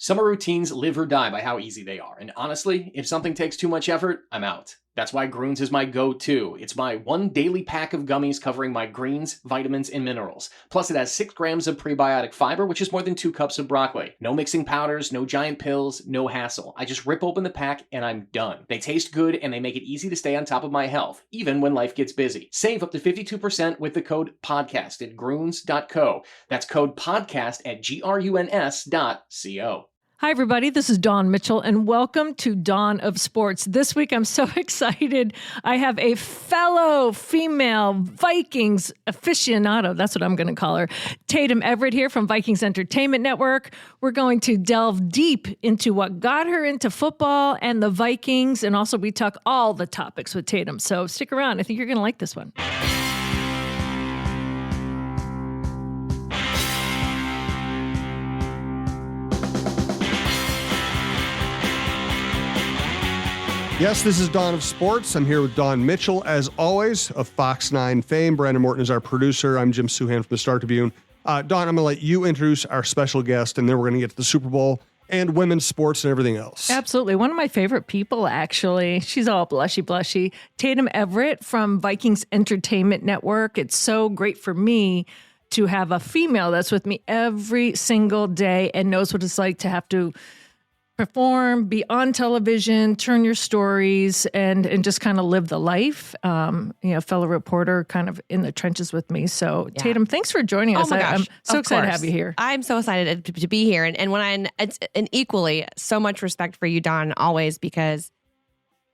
Summer routines live or die by how easy they are. And honestly, if something takes too much effort, I'm out. That's why Groons is my go-to. It's my one daily pack of gummies covering my greens, vitamins, and minerals. Plus, it has 6 grams of prebiotic fiber, which is more than 2 cups of broccoli. No mixing powders, no giant pills, no hassle. I just rip open the pack and I'm done. They taste good and they make it easy to stay on top of my health, even when life gets busy. Save up to 52% with the code PODCAST at Groons.co. That's code PODCAST at GRUNS.co. Hi, everybody. This is Dawn Mitchell, and welcome to Dawn of Sports. This week, I'm so excited. I have a fellow female Vikings aficionado. That's what I'm going to call her. Tatum Everett here from Vikings Entertainment Network. We're going to delve deep into what got her into football and the Vikings, and also we talk all the topics with Tatum. So stick around. I think you're going to like this one. Yes, this is Dawn of Sports. I'm here with Dawn Mitchell, as always, of Fox 9 fame. Brandon Morton is our producer. I'm Jim Suhan from the Star Tribune. Dawn, I'm going to let you introduce our special guest, and then we're going to get to the Super Bowl and women's sports and everything else. Absolutely. One of my favorite people, actually. She's all blushy. Tatum Everett from Vikings Entertainment Network. It's so great for me to have a female that's with me every single day and knows what it's like to have to perform, be on television, turn your stories, and just kind of live the life. Fellow reporter kind of in the trenches with me. So Tatum, thanks for joining us. Oh my gosh. I'm so excited to have you here. I'm so excited to be here. And when it's an equally so much respect for you, Dawn, always, because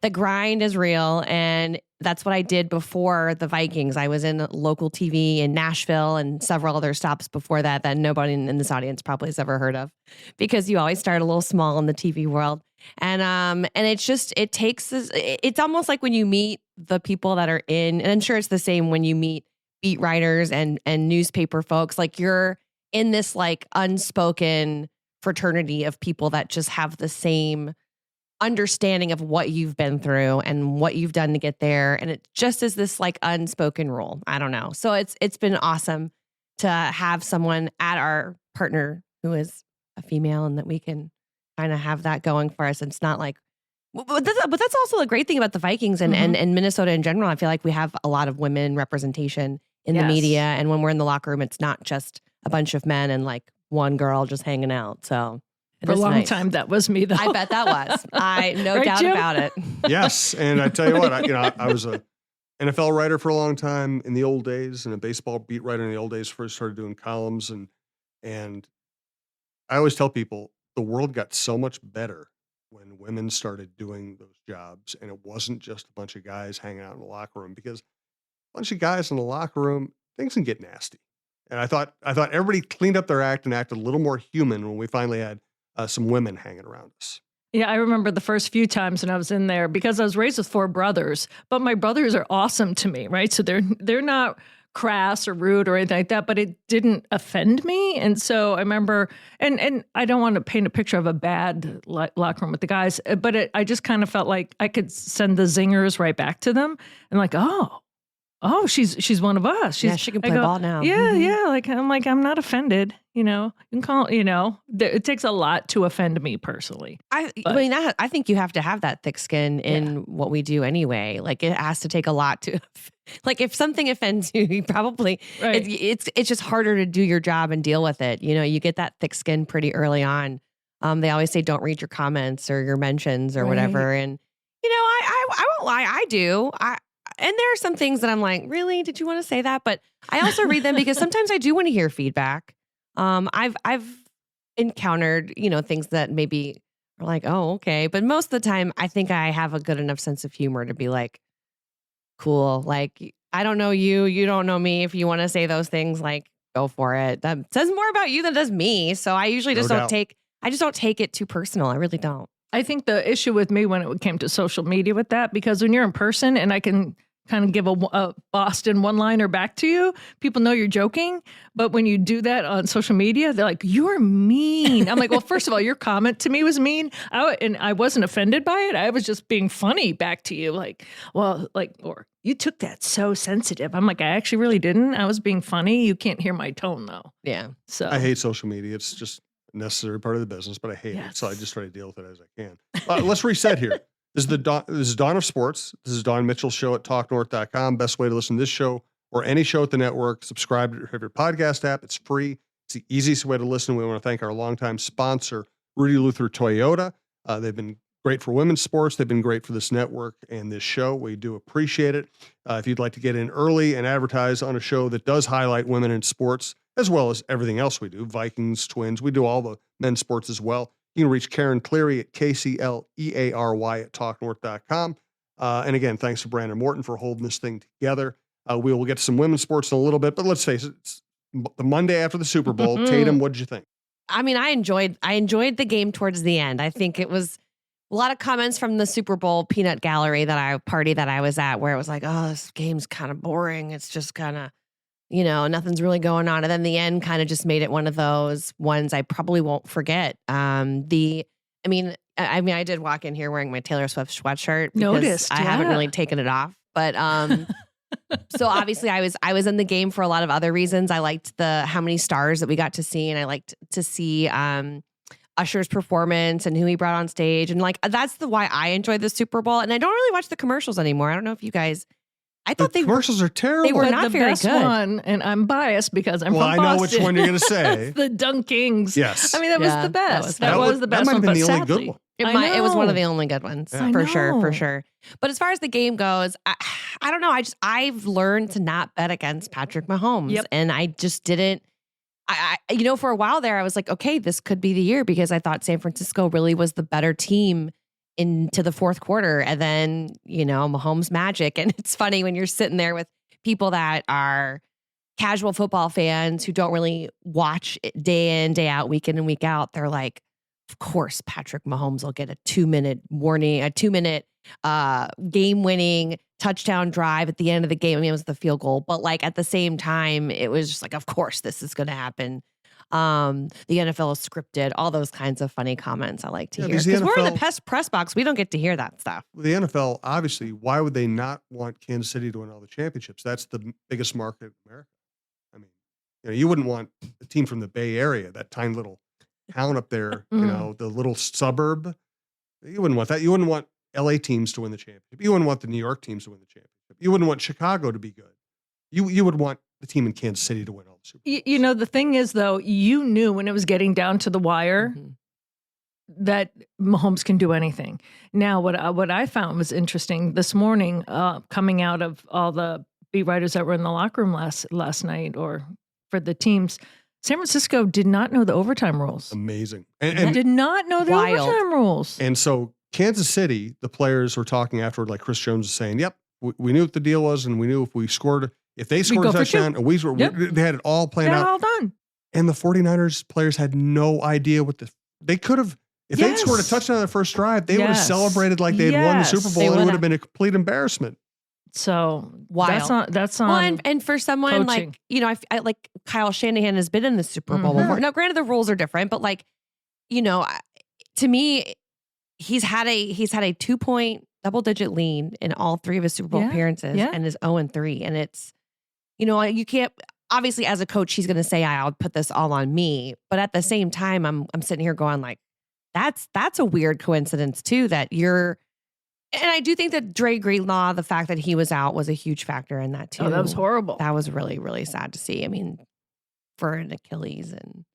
the grind is real. And that's what I did before the Vikings. I was in local TV in Nashville and several other stops before that nobody in this audience probably has ever heard of, because you always start a little small in the TV world. And it's almost like when you meet the people that are in, and I'm sure it's the same when you meet beat writers and newspaper folks, like you're in this like unspoken fraternity of people that just have the same understanding of what you've been through and what you've done to get there. And it just is this like unspoken rule. I don't know. So it's been awesome to have someone at our partner who is a female, and that we can kind of have that going for us. It's not like, but that's also a great thing about the Vikings and Minnesota in general. I feel like we have a lot of women representation in the media. And when we're in the locker room, it's not just a bunch of men and like one girl just hanging out. So for a long time, that was me, though. I bet that was. No doubt Jim? about it. Yes, and I tell you what, I was a NFL writer for a long time in the old days, and a baseball beat writer in the old days. First started doing columns, and I always tell people the world got so much better when women started doing those jobs, and it wasn't just a bunch of guys hanging out in the locker room, because a bunch of guys in the locker room, things can get nasty. And I thought everybody cleaned up their act and acted a little more human when we finally had some women hanging around us. Yeah, I remember the first few times when I was in there, because I was raised with 4 brothers, but my brothers are awesome to me, right? So they're not crass or rude or anything like that, but it didn't offend me. And so I remember, and I don't want to paint a picture of a bad locker room with the guys, but I just kind of felt like I could send the zingers right back to them, and like, oh, she's one of us. She can play ball now. Yeah. I'm not offended. You can call, it takes a lot to offend me personally. I think you have to have that thick skin in what we do anyway. Like it has to take a lot to, like if something offends you, you probably, it's just harder to do your job and deal with it. You get that thick skin pretty early on. They always say, don't read your comments or your mentions or whatever. And, I won't lie. I do. And there are some things that I'm like, really? Did you want to say that? But I also read them because sometimes I do want to hear feedback. I've encountered, things that maybe are like, oh, okay. But most of the time, I think I have a good enough sense of humor to be like, cool. Like, I don't know you. You don't know me. If you want to say those things, like, go for it. That says more about you than it does me. So I usually just don't take it too personal. I really don't. I think the issue with me when it came to social media with that, because when you're in person and I can kind of give a Boston one-liner back to you, people know you're joking. But when you do that on social media, they're like, you're mean. I'm like, well, first of all, your comment to me was mean. And I wasn't offended by it. I was just being funny back to you. Or you took that so sensitive. I'm like, I actually really didn't. I was being funny. You can't hear my tone though. Yeah. So I hate social media. It's just, necessary part of the business, but I hate it. So I Yes. just try to deal with it as I can. Let's reset here. This is Dawn of Sports. This is Dawn Mitchell's show at talknorth.com. Best way to listen to this show or any show at the network. Subscribe to your favorite podcast app. It's free. It's the easiest way to listen. We want to thank our longtime sponsor, Rudy Luther Toyota. They've been great for women's sports. They've been great for this network and this show. We do appreciate it. If you'd like to get in early and advertise on a show that does highlight women in sports, as well as everything else we do, Vikings, Twins, we do all the men's sports as well. You can reach Karen Cleary at KCLEARY at talknorth.com. And again, thanks to Brandon Morton for holding this thing together. We will get to some women's sports in a little bit, but let's face it, it's the Monday after the Super Bowl. Tatum, what did you think? I mean, I enjoyed the game towards the end. I think it was a lot of comments from the Super Bowl peanut gallery party that I was at, where it was like, oh, this game's kind of boring. It's just kind of, nothing's really going on. And then the end kind of just made it one of those ones I probably won't forget. I did walk in here wearing my Taylor Swift sweatshirt. Noticed, I haven't really taken it off, but so obviously I was in the game for a lot of other reasons. I liked how many stars that we got to see, and I liked to see Usher's performance and who he brought on stage, and that's why I enjoyed the Super Bowl. And I don't really watch the commercials anymore. I don't know if you guys. I thought the commercials are terrible. They were But not the very best good. one, and I'm biased because I'm Well, from I know Boston. which one you're going to say. The Dunk Kings. Yes. I mean, that was Yeah, the best. that That was- was the that best might have one. been But the only good sadly, one. It was one of know. the only good ones Yeah. for I know. sure. But as far as the game goes, I don't know. I've learned to not bet against Patrick Mahomes, Yep. and I just didn't. For a while there, I was like, okay, this could be the year, because I thought San Francisco really was the better team into the fourth quarter, and then Mahomes magic. And it's funny when you're sitting there with people that are casual football fans who don't really watch it day in, day out, week in and week out. They're like, of course, Patrick Mahomes will get a 2-minute warning, a 2-minute game-winning touchdown drive at the end of the game. I mean, it was the field goal, but at the same time, it was just like, of course, this is going to happen. The NFL is scripted, all those kinds of funny comments I like to hear. because the Because we're in the NFL press box. We don't get to hear that stuff. The NFL, obviously, why would they not want Kansas City to win all the championships? That's the biggest market in America. I mean, you wouldn't want a team from the Bay Area, that tiny little town up there, the little suburb. You wouldn't want that. You wouldn't want LA teams to win the championship. You wouldn't want the New York teams to win the championship. You wouldn't want Chicago to be good. You would want the team in Kansas City to win all the Super Bowls. The thing is, though, you knew when it was getting down to the wire Mhm. that Mahomes can do anything. Now, what I found was interesting this morning, coming out of all the beat writers that were in the locker room last night, or for the teams, San Francisco did not know the overtime rules. Amazing. Did not know the Wild. overtime rules. And so Kansas City, the players were talking afterward, like Chris Jones was saying, yep, we knew what the deal was, and we knew if they scored go a for two. touchdown, and Yep. they had it all planned They're out. all done. And the 49ers players had no idea they could have, if they'd scored a Yes. touchdown on the first drive, they would have Yes. celebrated like they'd won the Yes. Super They Bowl, and it would would've. have been a complete embarrassment. So Wild. that's on. Well, and for someone coaching. I like Kyle Shanahan has been in the Super Bowl Mhm. before. Now, granted, the rules are different, but to me, he's had a 2-point double-digit lead in all 3 of his Super Bowl Yeah, appearances, yeah. and is 0-3. And it's, you can't. Obviously, as a coach, he's going to say, "I'll put this all on me," but at the same time, I'm sitting here going like, that's a weird coincidence too, that you're. And I do think that Dre Greenlaw, the fact that he was out, was a huge factor in that too. Oh, that was horrible. That was really, really sad to see. I mean, for an Achilles, and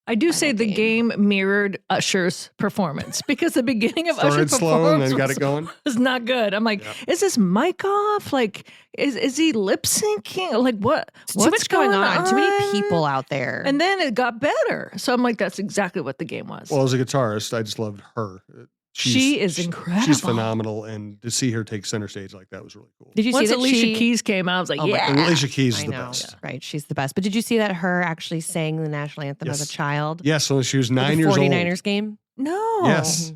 I do say final the game mirrored Usher's performance, because the beginning of Started Usher's slow and performance then got it going. was not good. I'm like, Yeah. is this mic off? Like, is he lip syncing? Like, what? too what's much going on. Too many people out there. And then it got better. So I'm like, that's exactly what the game was. Well, as a guitarist, I just loved her. She is incredible. She's phenomenal, and to see her take center stage like that was really cool. did you Once see that Alicia she, Keys came out, I was like, Oh my yeah. And Alicia Keys is I the know, best. right? She's the best. But did you see that her actually sang the national anthem as a Yes. child? Yes, so she was for 9 the years 49ers old. game. No. Yes.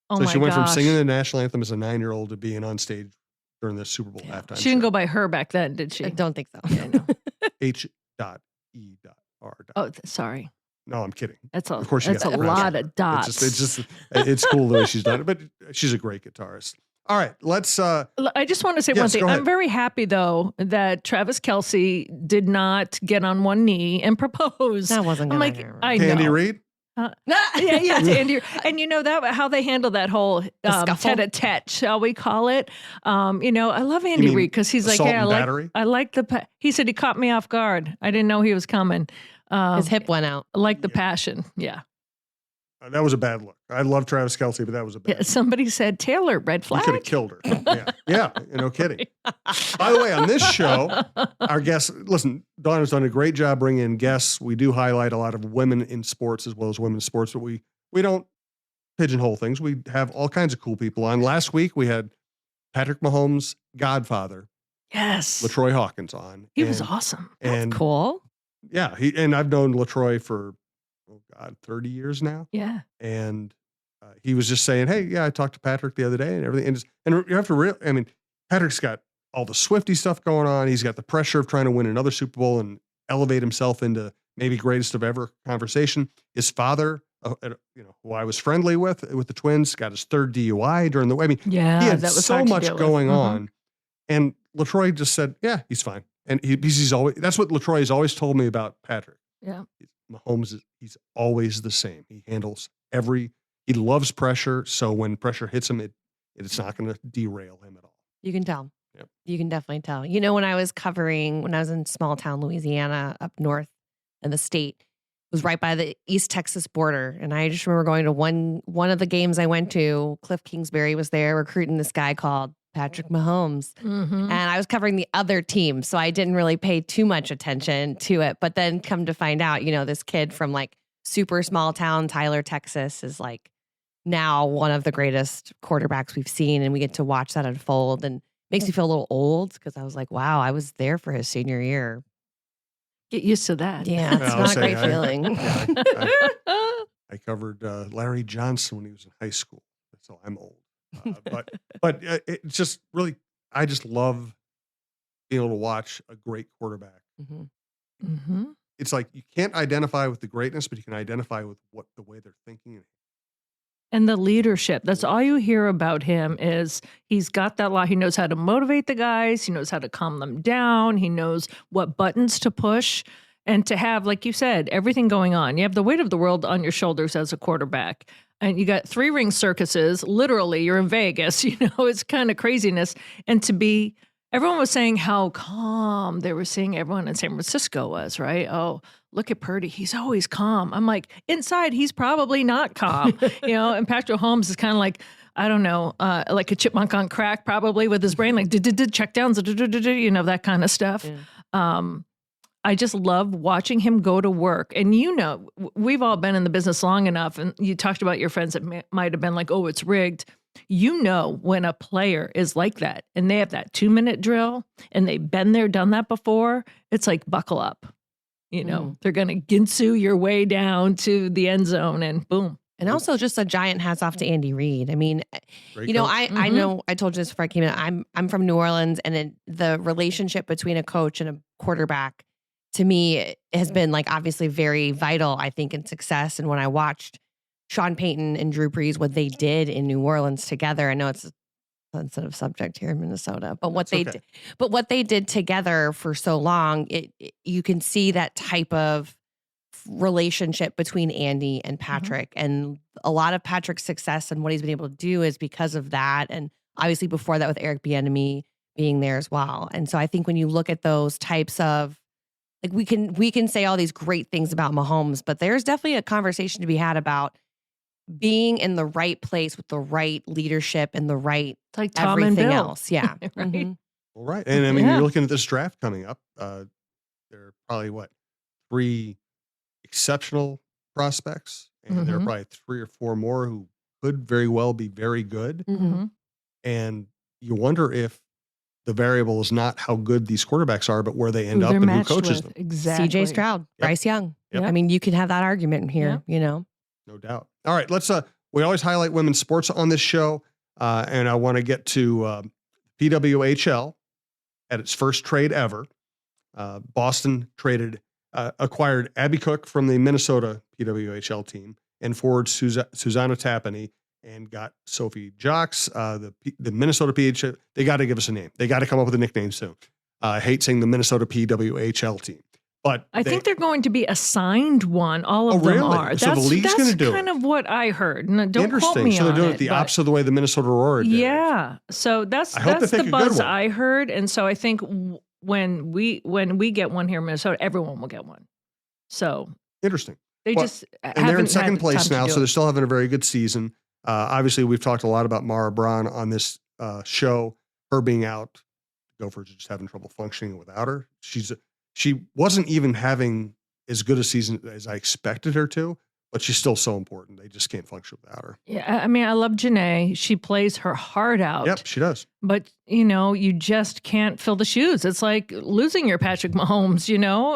Oh So my she went gosh. from singing the national anthem as a 9-year-old to being on stage during the Super Bowl halftime. She didn't go by her back then, did she? I don't think so. Yeah, I know. H.E.R. Oh, sorry. No, I'm kidding. That's a, Of course, she that's got a the pressure. lot of dots. It's cool the way she's done it, but she's a great guitarist. All right, let's. I just want to say Yes, one thing. go ahead. I'm very happy, though, that Travis Kelce did not get on one knee and propose. That wasn't I'm gonna like, happen. I Candy know. Reed. Yeah, it's Andy. And you know that how they handle that whole scuffle? tete-a-tete, shall we call it? I love You Andy mean Reid because he's like, assault yeah, and battery? I like he said he caught me off guard. I didn't know he was coming. His hip went out. I like the passion. Yeah. That was a bad look. I love Travis Kelce, but that was a bad Yeah, somebody said, Taylor, red You flag. could have killed her. Yeah, no kidding. By the way, on this show, our guests, listen, Dawn has done a great job bringing in guests. We do highlight a lot of women in sports as well as women's sports, but we don't pigeonhole things. We have all kinds of cool people on. Last week, we had Patrick Mahomes' godfather, Yes. LaTroy Hawkins, on. He was awesome. And Cool. yeah, and I've known LaTroy for, 30 years now. Yeah. And he was just saying, hey, yeah, I talked to Patrick the other day and everything. And you have to Patrick's got all the Swiftie stuff going on. He's got the pressure of trying to win another Super Bowl and elevate himself into maybe greatest of ever conversation. His father, who I was friendly with the Twins, got his third DUI during the way. Yeah, he had that was so hard to much deal with. going on. And LaTroy just said, yeah, he's fine. And he's always, that's what LaTroy has always told me about Patrick. Yeah. Mahomes, he's always the same. He handles he loves pressure. So when pressure hits him, it's not going to derail him at all. You can tell. Yep. You can definitely tell. When I was in small town Louisiana up north in the state, it was right by the East Texas border. And I just remember going to one of the games I went to. Cliff Kingsbury was there recruiting this guy called Patrick Mahomes. Mm-hmm. And I was covering the other team, so I didn't really pay too much attention to it. But then come to find out, this kid from like super small town Tyler, Texas is like now one of the greatest quarterbacks we've seen. And we get to watch that unfold, and makes me feel a little old because I was like, wow, I was there for his senior year. Get used to that. Yeah, it's not a great feeling. I covered Larry Johnson when he was in high school, so I'm old. But it's just really, I just love being able to watch a great quarterback. Mm-hmm. Mm-hmm. It's like you can't identify with the greatness, but you can identify with the way they're thinking. And the leadership. That's all you hear about him is he's got that lot. He knows how to motivate the guys. He knows how to calm them down. He knows what buttons to push. And to have, like you said, everything going on. You have the weight of the world on your shoulders as a quarterback. And you got 3-ring circuses. Literally, you're in Vegas. It's kind of craziness. And everyone was saying how calm they were seeing everyone in San Francisco was, right? Oh, look at Purdy. He's always calm. I'm like, inside, he's probably not calm. And Patrick Mahomes is kind of like, I don't know, like a chipmunk on crack, probably with his brain, like check downs, that kind of stuff. Yeah. I just love watching him go to work. And we've all been in the business long enough, and you talked about your friends that might have been like, oh, it's rigged. When a player is like that and they have that 2-minute drill and they've been there, done that before, it's like, buckle up. They're going to ginsu your way down to the end zone and boom. And also just a giant hats off to Andy Reid. I mean, Great I coach. know I told you this before I came in. I'm from New Orleans, and the relationship between a coach and a quarterback, to me, has been like obviously very vital, I think, in success. And when I watched Sean Payton and Drew Brees, what they did in New Orleans together, I know it's a sensitive subject here in Minnesota, but what they did together for so long, you can see that type of relationship between Andy and Patrick. Mm-hmm. And a lot of Patrick's success and what he's been able to do is because of that. And obviously before that with Eric Bieniemy being there as well. And so I think when you look at those types of, like, we can say all these great things about Mahomes, but there's definitely a conversation to be had about being in the right place with the right leadership and the right like Tom everything and Bill. else. Yeah. Right. Mm-hmm. Well, right. And I mean, you're looking at this draft coming up. There are probably 3 exceptional prospects, and there are probably 3 or 4 more who could very well be very good. Mm-hmm. And you wonder if the variable is not how good these quarterbacks are, but where they end up and who coaches them. Exactly. CJ Stroud, Bryce Young. Yep. I mean, you can have that argument here, No doubt. All right, let's we always highlight women's sports on this show. And I want to get to PWHL at its first trade ever. Boston acquired Abby Cook from the Minnesota PWHL team and forward Susanna Tapani, and got Sophie Jocks, the Minnesota PHL. They got to give us a name. They got to come up with a nickname soon. I hate saying the Minnesota PWHL team. But I think they're going to be assigned one. All of them really? are. So the league's gonna do kind it. of what I heard. Now, don't quote Interesting. me So they're on doing it, it the but- opposite of the way the Minnesota Aurora did. Yeah. So that's I hope they that's pick the a good buzz one. I heard, and so I think when we get one here in Minnesota, everyone will get one. So Interesting. they Well, just and they're in haven't second had place time to now, do so it. they're still having a very good season. Obviously, we've talked a lot about Mara Braun on this show. Her being out, Gophers just having trouble functioning without her. She wasn't even having as good a season as I expected her to, but she's still so important. They just can't function without her. Yeah, I mean, I love Janae. She plays her heart out. Yep, she does. But, you just can't fill the shoes. It's like losing your Patrick Mahomes,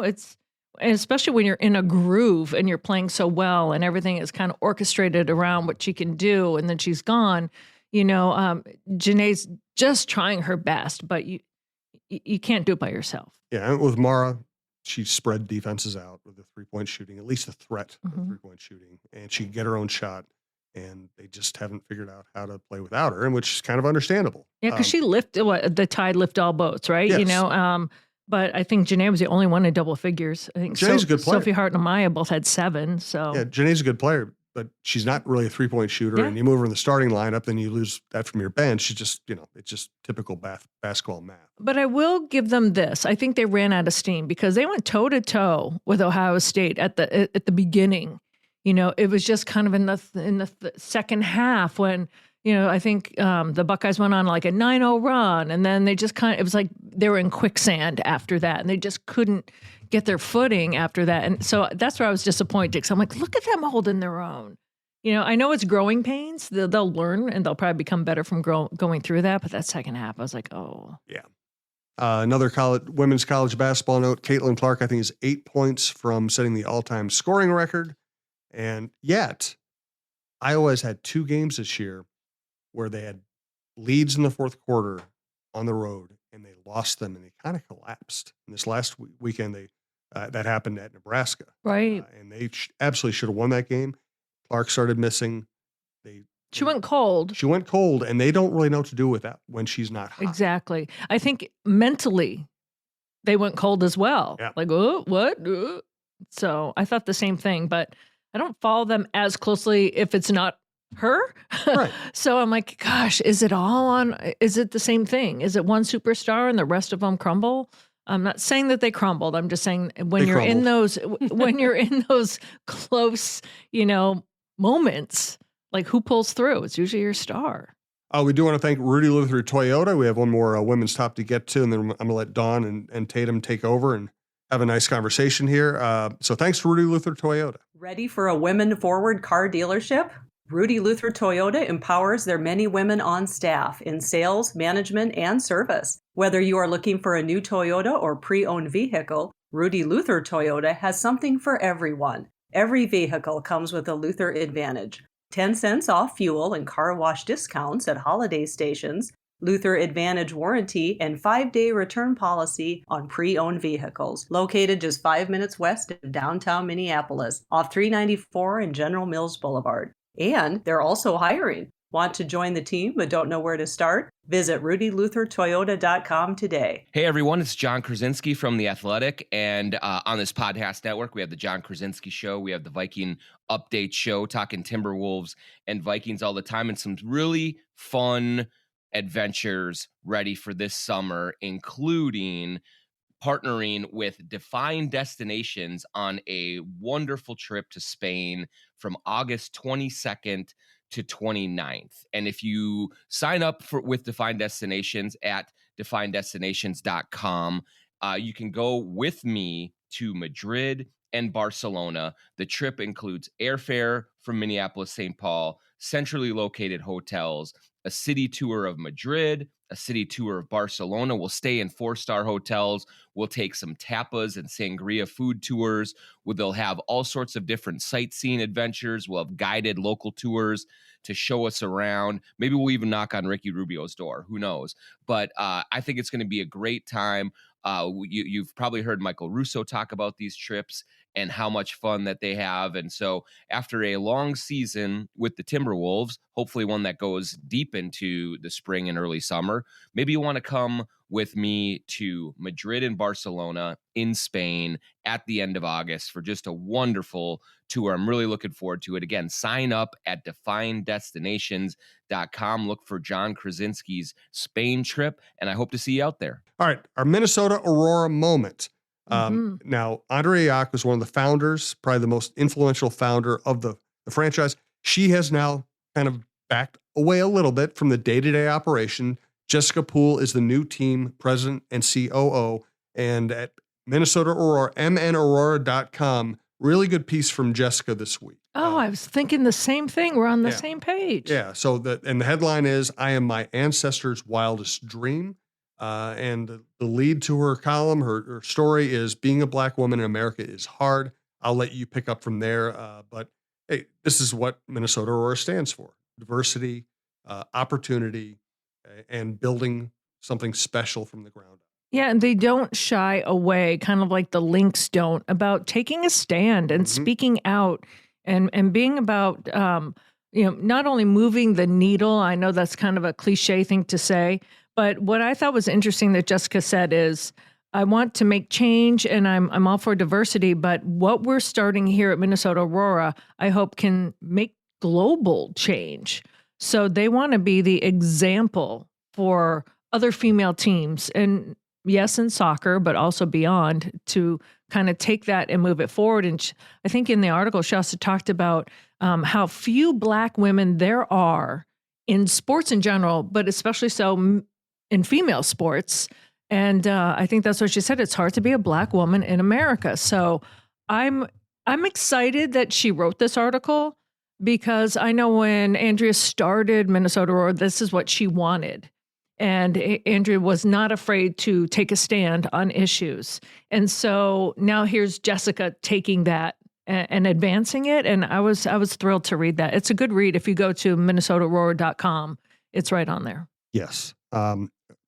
It's especially when you're in a groove and you're playing so well and everything is kind of orchestrated around what she can do, and then she's gone. Janae's just trying her best, but you can't do it by yourself. Yeah, and with Mara, she spread defenses out with the 3-point shooting, at least the threat of 3-point shooting, and she can get her own shot. And they just haven't figured out how to play without her, and which is kind of understandable. Yeah, because she the tide lift all boats, right? Yes. But I think Janae was the only one in double figures. I think Janae's a good player. Sophie Hart and Amaya both had 7. So yeah, Janae's a good player, but she's not really a 3-point shooter. Yeah. And you move her in the starting lineup, then you lose that from your bench. She's just, it's just typical basketball math. But I will give them this. I think they ran out of steam because they went toe to toe with Ohio State at the beginning. It was just kind of in the second half when, I think the Buckeyes went on like a 9-0 run, and then they just it was like they were in quicksand after that, and they just couldn't get their footing after that. And so that's where I was disappointed, because I'm like, look at them holding their own. I know it's growing pains. They'll learn, and they'll probably become better from going through that. But that second half, I was like, oh. Yeah. Another women's college basketball note, Caitlin Clark, I think, is 8 points from setting the all-time scoring record. And yet, Iowa's had 2 games this year where they had leads in the fourth quarter on the road, and they lost them, and they kind of collapsed. And this last weekend, that happened at Nebraska. Right. And they absolutely should have won that game. Clark started missing. She went cold. She went cold, and they don't really know what to do with that when she's not hot. Exactly. I think mentally they went cold as well. Yeah. Like, oh, what? So I thought the same thing, but I don't follow them as closely if it's not her. Right. So I'm like, gosh, is it the same thing? Is it one superstar and the rest of them crumble? I'm not saying that they crumbled. I'm just saying when you're in those close, moments, like who pulls through? It's usually your star. We do want to thank Rudy Luther Toyota. We have one more women's top to get to, and then I'm going to let Dawn and Tatum take over and have a nice conversation here. So thanks to Rudy Luther Toyota. Ready for a women-forward car dealership? Rudy Luther Toyota empowers their many women on staff in sales, management, and service. Whether you are looking for a new Toyota or pre-owned vehicle, Rudy Luther Toyota has something for everyone. Every vehicle comes with a Luther Advantage. 10 cents off fuel and car wash discounts at holiday stations, Luther Advantage warranty, and 5-day return policy on pre-owned vehicles. Located just 5 minutes west of downtown Minneapolis, off 394 and General Mills Boulevard. And they're also hiring. Want to join the team but don't know where to start? Visit rudyluthertoyota.com today. Hey everyone, it's John Krasinski from The Athletic, and on this podcast network, we have the John Krasinski Show, we have the Viking Update Show, talking Timberwolves and Vikings all the time, and some really fun adventures ready for this summer, including partnering with Define Destinations on a wonderful trip to Spain from August 22nd to 29th. And if you sign up with Define Destinations at definedestinations.com, you can go with me to Madrid and Barcelona. The trip includes airfare from Minneapolis, St. Paul, centrally located hotels, a city tour of Madrid, a city tour of Barcelona. We'll stay in 4-star hotels. We'll take some tapas and sangria food tours. They'll have all sorts of different sightseeing adventures. We'll have guided local tours to show us around. Maybe we'll even knock on Ricky Rubio's door. Who knows? But I think it's going to be a great time. You've probably heard Michael Russo talk about these trips. and how much fun that they have. And so after a long season with the Timberwolves, hopefully one that goes deep into the spring and early summer, maybe you want to come with me to Madrid and Barcelona in Spain at the end of August for just a wonderful tour. I'm really looking forward to it. Again, sign up at definedestinations.com. Look for John Krasinski's Spain trip, and I hope to see you out there. All right, our Minnesota Aurora moment. Now, Andrea Yak was one of the founders, probably the most influential founder of the franchise. She has now kind of backed away a little bit from the day-to-day operation. Jessica Poole is the new team president and COO. And at Minnesota Aurora, mnaurora.com, really good piece from Jessica this week. Oh, I was thinking the same thing. We're on the same page. Yeah. So the headline is, "I am my ancestors' wildest dream." And the lead to her column, her story is, "Being a Black woman in America is hard." I'll let you pick up from there. But hey, this is what Minnesota Aurora stands for: diversity, opportunity, and building something special from the ground up. Yeah, and they don't shy away, kind of like the Lynx don't, about taking a stand and speaking out and being about, not only moving the needle. I know that's kind of a cliche thing to say, but what I thought was interesting that Jessica said is, I want to make change and I'm all for diversity, but what we're starting here at Minnesota Aurora, I hope can make global change. So they want to be the example for other female teams, and yes, in soccer, but also beyond, to kind of take that and move it forward. And I think in the article, she also talked about how few Black women there are in sports in general, but especially so in female sports. And I think that's what she said. It's hard to be a Black woman in America. So I'm excited that she wrote this article, because I know when Andrea started Minnesota Aurora, this is what she wanted. And Andrea was not afraid to take a stand on issues. And so now here's Jessica taking that and advancing it. And I was thrilled to read that. It's a good read. If you go to minnesotaaurora.com, it's right on there. Yes.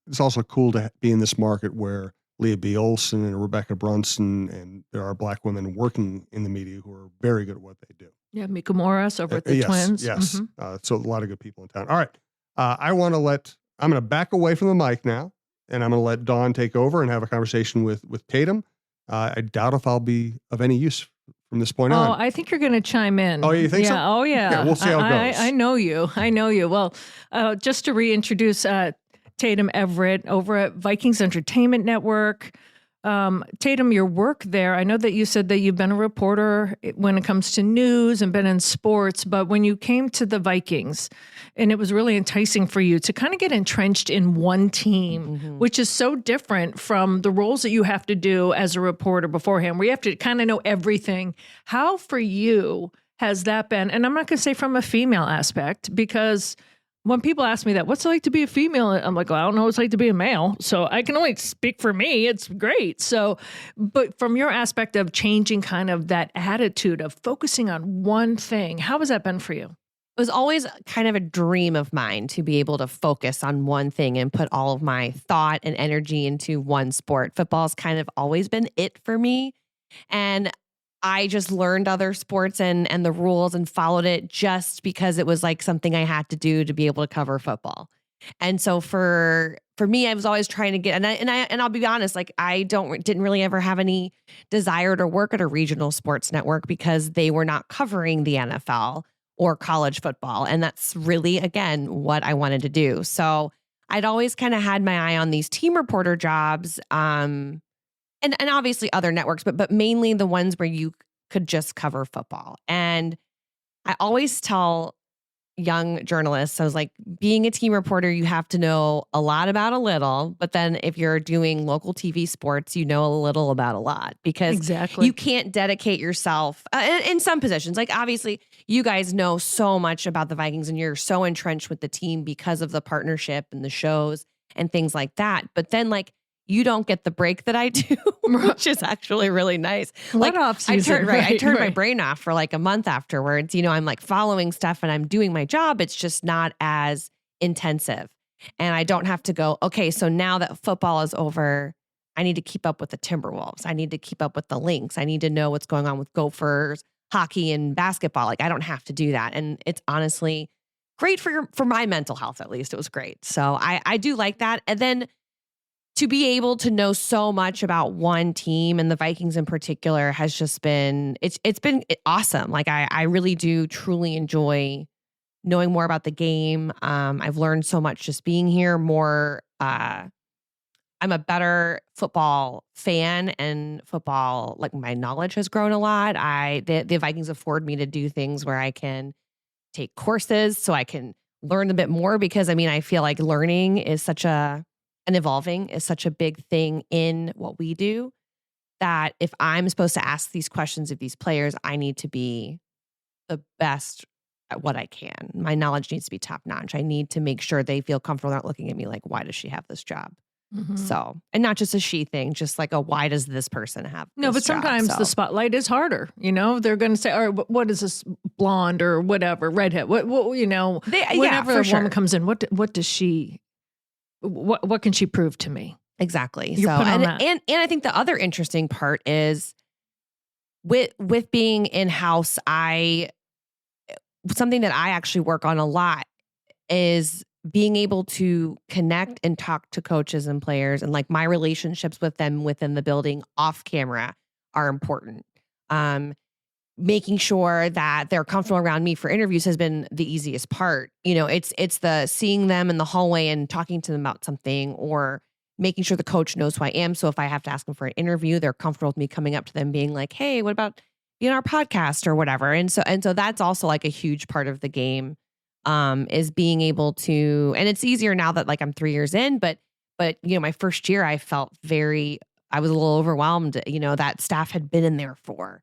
It's also cool to be in this market where Leah B. Olson and Rebecca Brunson, and there are Black women working in the media who are very good at what they do. Yeah, Mika Morris over at the yes, Twins. Yes. So a lot of good people in town. All right. I'm going to back away from the mic now, and I'm going to let Dawn take over and have a conversation with Tatum. I doubt if I'll be of any use from this point on. Oh, I think you're going to chime in. Oh, you think so? Oh, yeah. Yeah, we'll see how it goes. I know you. Well, just to reintroduce Tatum Everett over at Vikings Entertainment Network. Tatum, your work there, I know that you said that you've been a reporter when it comes to news and been in sports, but when you came to the Vikings, and it was really enticing for you to kind of get entrenched in one team, which is so different from the roles that you have to do as a reporter beforehand, where you have to kind of know everything. How for you has that been? And I'm not going to say from a female aspect, because when people ask me that, what's it like to be a female? I'm like, well, I don't know what it's like to be a male. So I can only speak for me. It's great. So, but from your aspect of changing kind of that attitude of focusing on one thing, how has that been for you? It was always kind of a dream of mine to be able to focus on one thing and put all of my thought and energy into one sport. Football's kind of always been it for me. And I just learned other sports and the rules and followed it just because it was like something I had to do to be able to cover football. And so for me, I was always trying to get, and I'll be honest, like didn't really ever have any desire to work at a regional sports network because they were not covering the NFL or college football. And that's really, again, what I wanted to do. So I'd always kind of had my eye on these team reporter jobs, and obviously other networks, but mainly the ones where you could just cover football. And I always tell young journalists, I was like, being a team reporter, you have to know a lot about a little, but then if you're doing local TV sports, you know a little about a lot, because you can't dedicate yourself in some positions. Like obviously you guys know so much about the Vikings and you're so entrenched with the team because of the partnership and the shows and things like that. But then like, you don't get the break that I do, which is actually really nice. Like I turned my brain off for like a month afterwards. You know, I'm like following stuff and I'm doing my job. It's just not as intensive. And I don't have to go, okay, so now that football is over, I need to keep up with the Timberwolves. I need to keep up with the Lynx. I need to know what's going on with Gophers, hockey, and basketball. Like, I don't have to do that. And it's honestly great for my mental health, at least. It was great. So I do like that. And then to be able to know so much about one team, and the Vikings in particular, has just been, it's been awesome. Like, I really do truly enjoy knowing more about the game. I've learned so much just being here more. I'm a better football fan, and football, like, my knowledge has grown a lot. The Vikings afford me to do things where I can take courses so I can learn a bit more, because I feel like learning is and evolving is such a big thing in what we do, that if I'm supposed to ask these questions of these players, I need to be the best at what I can. My knowledge needs to be top notch. I need to make sure they feel comfortable not looking at me like, why does she have this job? Mhm. So, and not just a she thing, just like why does this person have No, this but sometimes job? the spotlight is harder. They're going to say, all right, what is this, blonde or whatever, redhead? What whenever for a sure. woman comes in, what does she, what can she prove to me? Exactly. You're So, put on and that. I think the other interesting part is with being in-house, something that I actually work on a lot is being able to connect and talk to coaches and players, and like my relationships with them within the building off camera are important. Making sure that they're comfortable around me for interviews has been the easiest part. It's the seeing them in the hallway and talking to them about something, or making sure the coach knows who I am. So if I have to ask them for an interview, they're comfortable with me coming up to them being like, hey, what about our podcast or whatever. And so that's also like a huge part of the game, is being able to, and it's easier now that like I'm 3 years in, but my first year I was a little overwhelmed. That staff had been in there for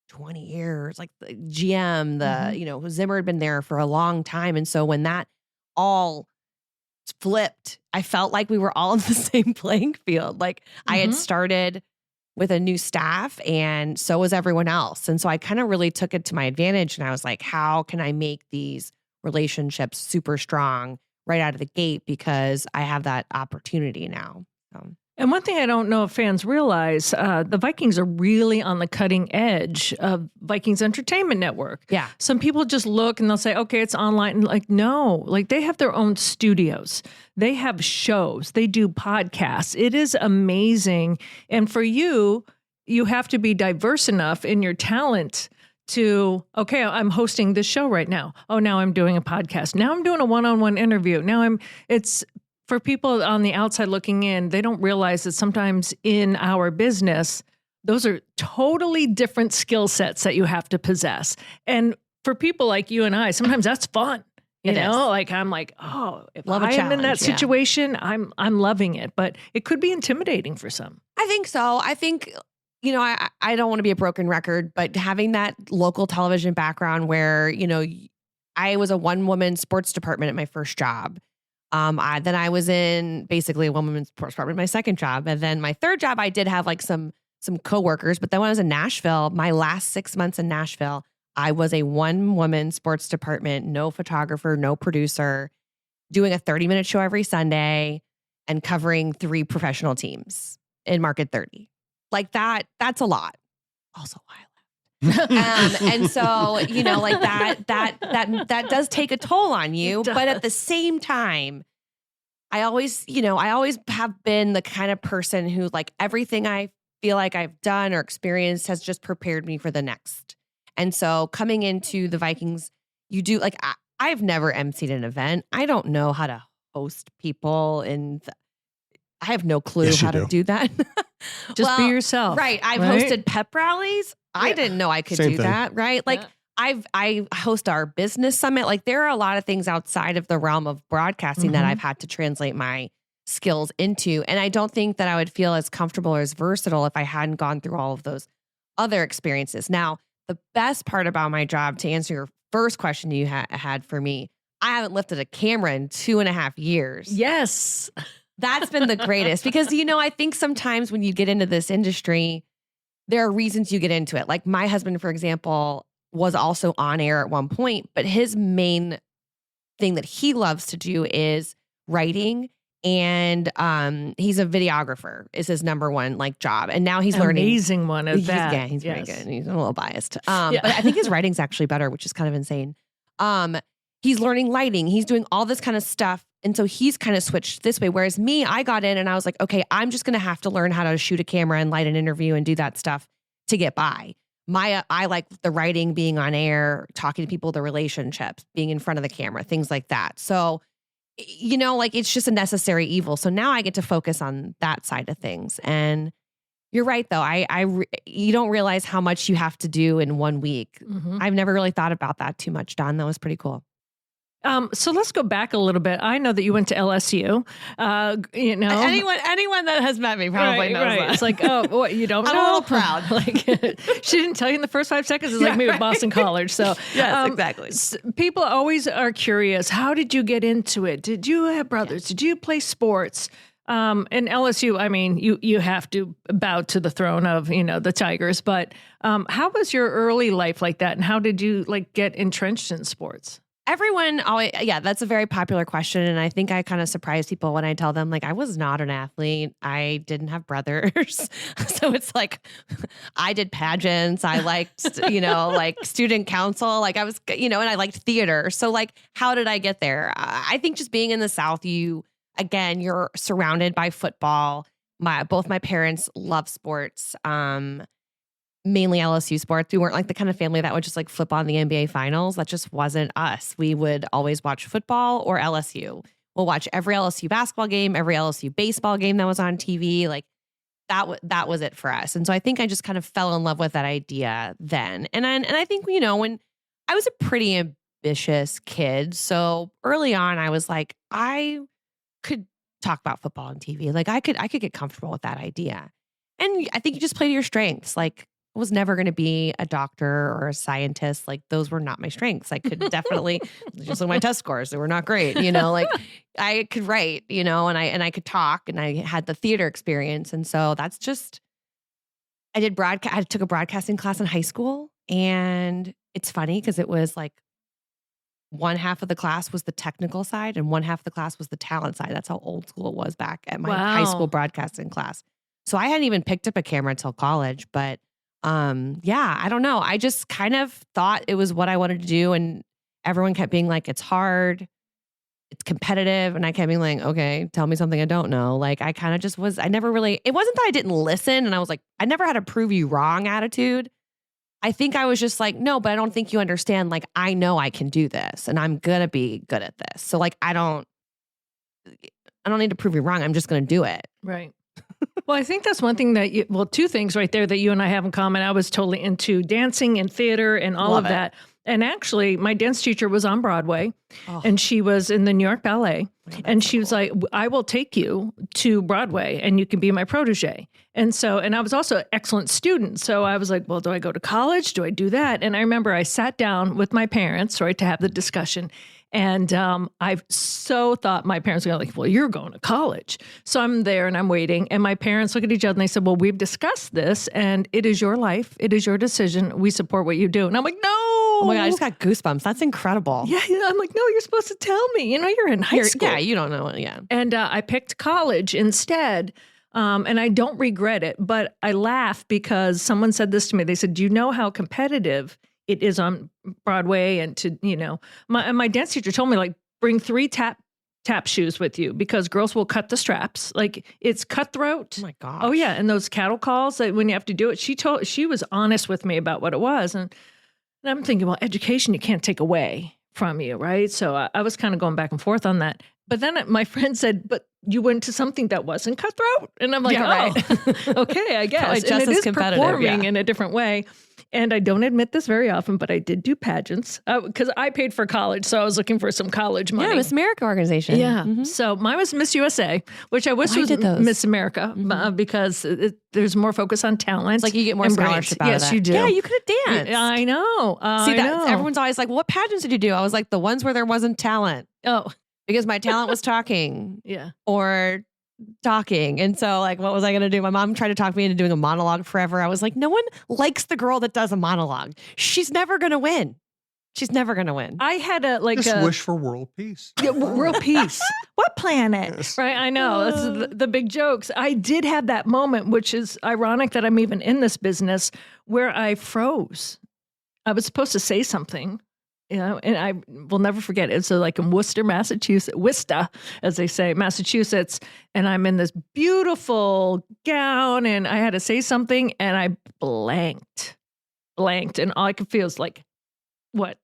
20 years, like the GM, Zimmer had been there for a long time. And so when that all flipped, I felt like we were all on the same playing field. Like I had started with a new staff, and so was everyone else. And so I kind of really took it to my advantage, and I was like, how can I make these relationships super strong right out of the gate, because I have that opportunity now. And one thing I don't know if fans realize, the Vikings are really on the cutting edge of Vikings Entertainment Network. Yeah. Some people just look and they'll say, okay, it's online. And like, no, like they have their own studios. They have shows. They do podcasts. It is amazing. And for you, you have to be diverse enough in your talent to, okay, I'm hosting this show right now. Oh, now I'm doing a podcast. Now I'm doing a one-on-one interview. For people on the outside looking in, they don't realize that sometimes in our business, those are totally different skill sets that you have to possess. And for people like you and I, sometimes that's fun. Like I'm like, oh, if Love a I am in that challenge, yeah. situation, I'm loving it. But it could be intimidating for some. I think so. I think, I don't want to be a broken record, but having that local television background where, I was a one-woman sports department at my first job. Then I was in basically a one-woman sports department, my second job. And then my third job, I did have like some coworkers. But then when I was in Nashville, my last 6 months in Nashville, I was a one-woman sports department, no photographer, no producer, doing a 30-minute show every Sunday and covering 3 professional teams in Market 30. Like that's a lot. Also why I left. And so, like that does take a toll on you. But at the same time, I always have been the kind of person who, like, everything I feel like I've done or experienced has just prepared me for the next. And so coming into the Vikings, you do, like, I've never emceed an event. I don't know how to host people, and I have no clue how to do that. Just be yourself. Right. I've hosted pep rallies. I didn't know I could do that. Right. Like I host our business summit. Like there are a lot of things outside of the realm of broadcasting that I've had to translate my skills into. And I don't think that I would feel as comfortable or as versatile if I hadn't gone through all of those other experiences. Now, the best part about my job, to answer your first question you had for me, I haven't lifted a camera in 2.5 years. Yes. That's been the greatest because, I think sometimes when you get into this industry, there are reasons you get into it. Like my husband, for example, was also on air at one point, but his main thing that he loves to do is writing and he's a videographer is his number one like job, and now he's learning. Amazing one at that. Yeah, he's very good. He's a little biased, Yeah. but I think his writing's actually better, which is kind of insane. He's learning lighting. He's doing all this kind of stuff, and so he's kind of switched this way. Whereas me, I got in and I was like, okay, I'm just going to have to learn how to shoot a camera and light an interview and do that stuff to get by. I like the writing, being on air, talking to people, the relationships, being in front of the camera, things like that. So, you know, like it's just a necessary evil. So now I get to focus on that side of things. And you're right, though. You don't realize how much you have to do in 1 week. Mhm. I've never really thought about that too much, Don. That was pretty cool. So let's go back a little bit. I know that you went to LSU. You know, Anyone that has met me probably knows that. It's like, oh, what, you don't know? I'm a little proud. Like, she didn't tell you in the first 5 seconds. It's like me with Boston College. So Yes, exactly. People always are curious. How did you get into it? Did you have brothers? Did you play sports? In LSU, I mean, you have to bow to the throne of, you know, the Tigers. But how was your early life like that? And how did you like get entrenched in sports? Everyone always, that's a very popular question. And I think I kind of surprise people when I tell them, like, I was not an athlete. I didn't have brothers. So it's like, I did pageants. I liked, you know, like student council. Like I was, you know, and I liked theater. So like, how did I get there? I think just being in the South, you're surrounded by football. Both my parents love sports. Mainly LSU sports. We weren't like the kind of family that would just like flip on the NBA finals. That just wasn't us. We would always watch football or LSU. We'll watch every LSU basketball game, every LSU baseball game that was on TV. Like that was it for us. And so I think I just kind of fell in love with that idea then. And I think, you know, when I was a pretty ambitious kid, so early on I was like, I could talk about football on TV. Like I could get comfortable with that idea. And I think you just play to your strengths. Like was never going to be a doctor or a scientist. Like those were not my strengths. I could definitely just like my test scores, they were not great, you know, like I could write, you know, and I could talk and I had the theater experience. And so that's just, I took a broadcasting class in high school, and it's funny because it was like one half of the class was the technical side and one half of the class was the talent side. That's how old school it was back at my high school broadcasting class. So I hadn't even picked up a camera until college, but I don't know. I just kind of thought it was what I wanted to do. And everyone kept being like, it's hard, it's competitive. And I kept being like, okay, tell me something I don't know. Like I kind of just was, it wasn't that I didn't listen. And I was like, I never had a prove you wrong attitude. I think I was just like, no, but I don't think you understand. Like, I know I can do this and I'm going to be good at this. So like, I don't need to prove you wrong. I'm just going to do it. Right. Well, I think that's one thing two things right there that you and I have in common. I was totally into dancing and theater and all of that. And actually, my dance teacher was on Broadway and she was in the New York Ballet. And she was like, I will take you to Broadway and you can be my protege. And I was also an excellent student. So I was like, well, do I go to college? Do I do that? And I remember I sat down with my parents, right, to have the discussion. And I so thought my parents were like, well, you're going to college. So I'm there and I'm waiting. And my parents look at each other and they said, well, we've discussed this and it is your life. It is your decision. We support what you do. And I'm like, no. Oh my God, I just got goosebumps. That's incredible. Yeah. I'm like, no, you're supposed to tell me. You know, you're in high school. Yeah, you don't know it. Yeah. And I picked college instead. And I don't regret it. But I laugh because someone said this to me. They said, do you know how competitive it is on Broadway? And to, you know, my dance teacher told me, like, bring 3 tap shoes with you because girls will cut the straps. Like, it's cutthroat. Oh my gosh. Oh yeah. And those cattle calls that when you have to do it, she was honest with me about what it was. And I'm thinking, well, education, you can't take away from you. Right. So I was kind of going back and forth on that. But then my friend said, but you went to something that wasn't cutthroat. And I'm like, okay, I guess. Just and it as is competitive, performing in a different way. And I don't admit this very often, but I did do pageants because I paid for college. So I was looking for some college money. Yeah, Miss America organization. Yeah. Mm-hmm. So mine was Miss USA, which I wish was Miss America because there's more focus on talent. It's like you get more scholarship out of that. Yes, you do. Yeah, you could have danced. I know. Everyone's always like, what pageants did you do? I was like, the ones where there wasn't talent. Oh. Because my talent was talking. Yeah. Or talking. And so like, what was I going to do? My mom tried to talk me into doing a monologue forever. I was like, no one likes the girl that does a monologue. She's never going to win. She's never going to win. I had Just wish for world peace. Yeah, world peace. What planet? Yes. Right? I know. That's the big jokes. I did have that moment, which is ironic that I'm even in this business, where I froze. I was supposed to say something, and I will never forget it. So like in Worcester, Massachusetts, Worcester, as they say, Massachusetts, and I'm in this beautiful gown, and I had to say something, and I blanked, and all I could feel is like, what?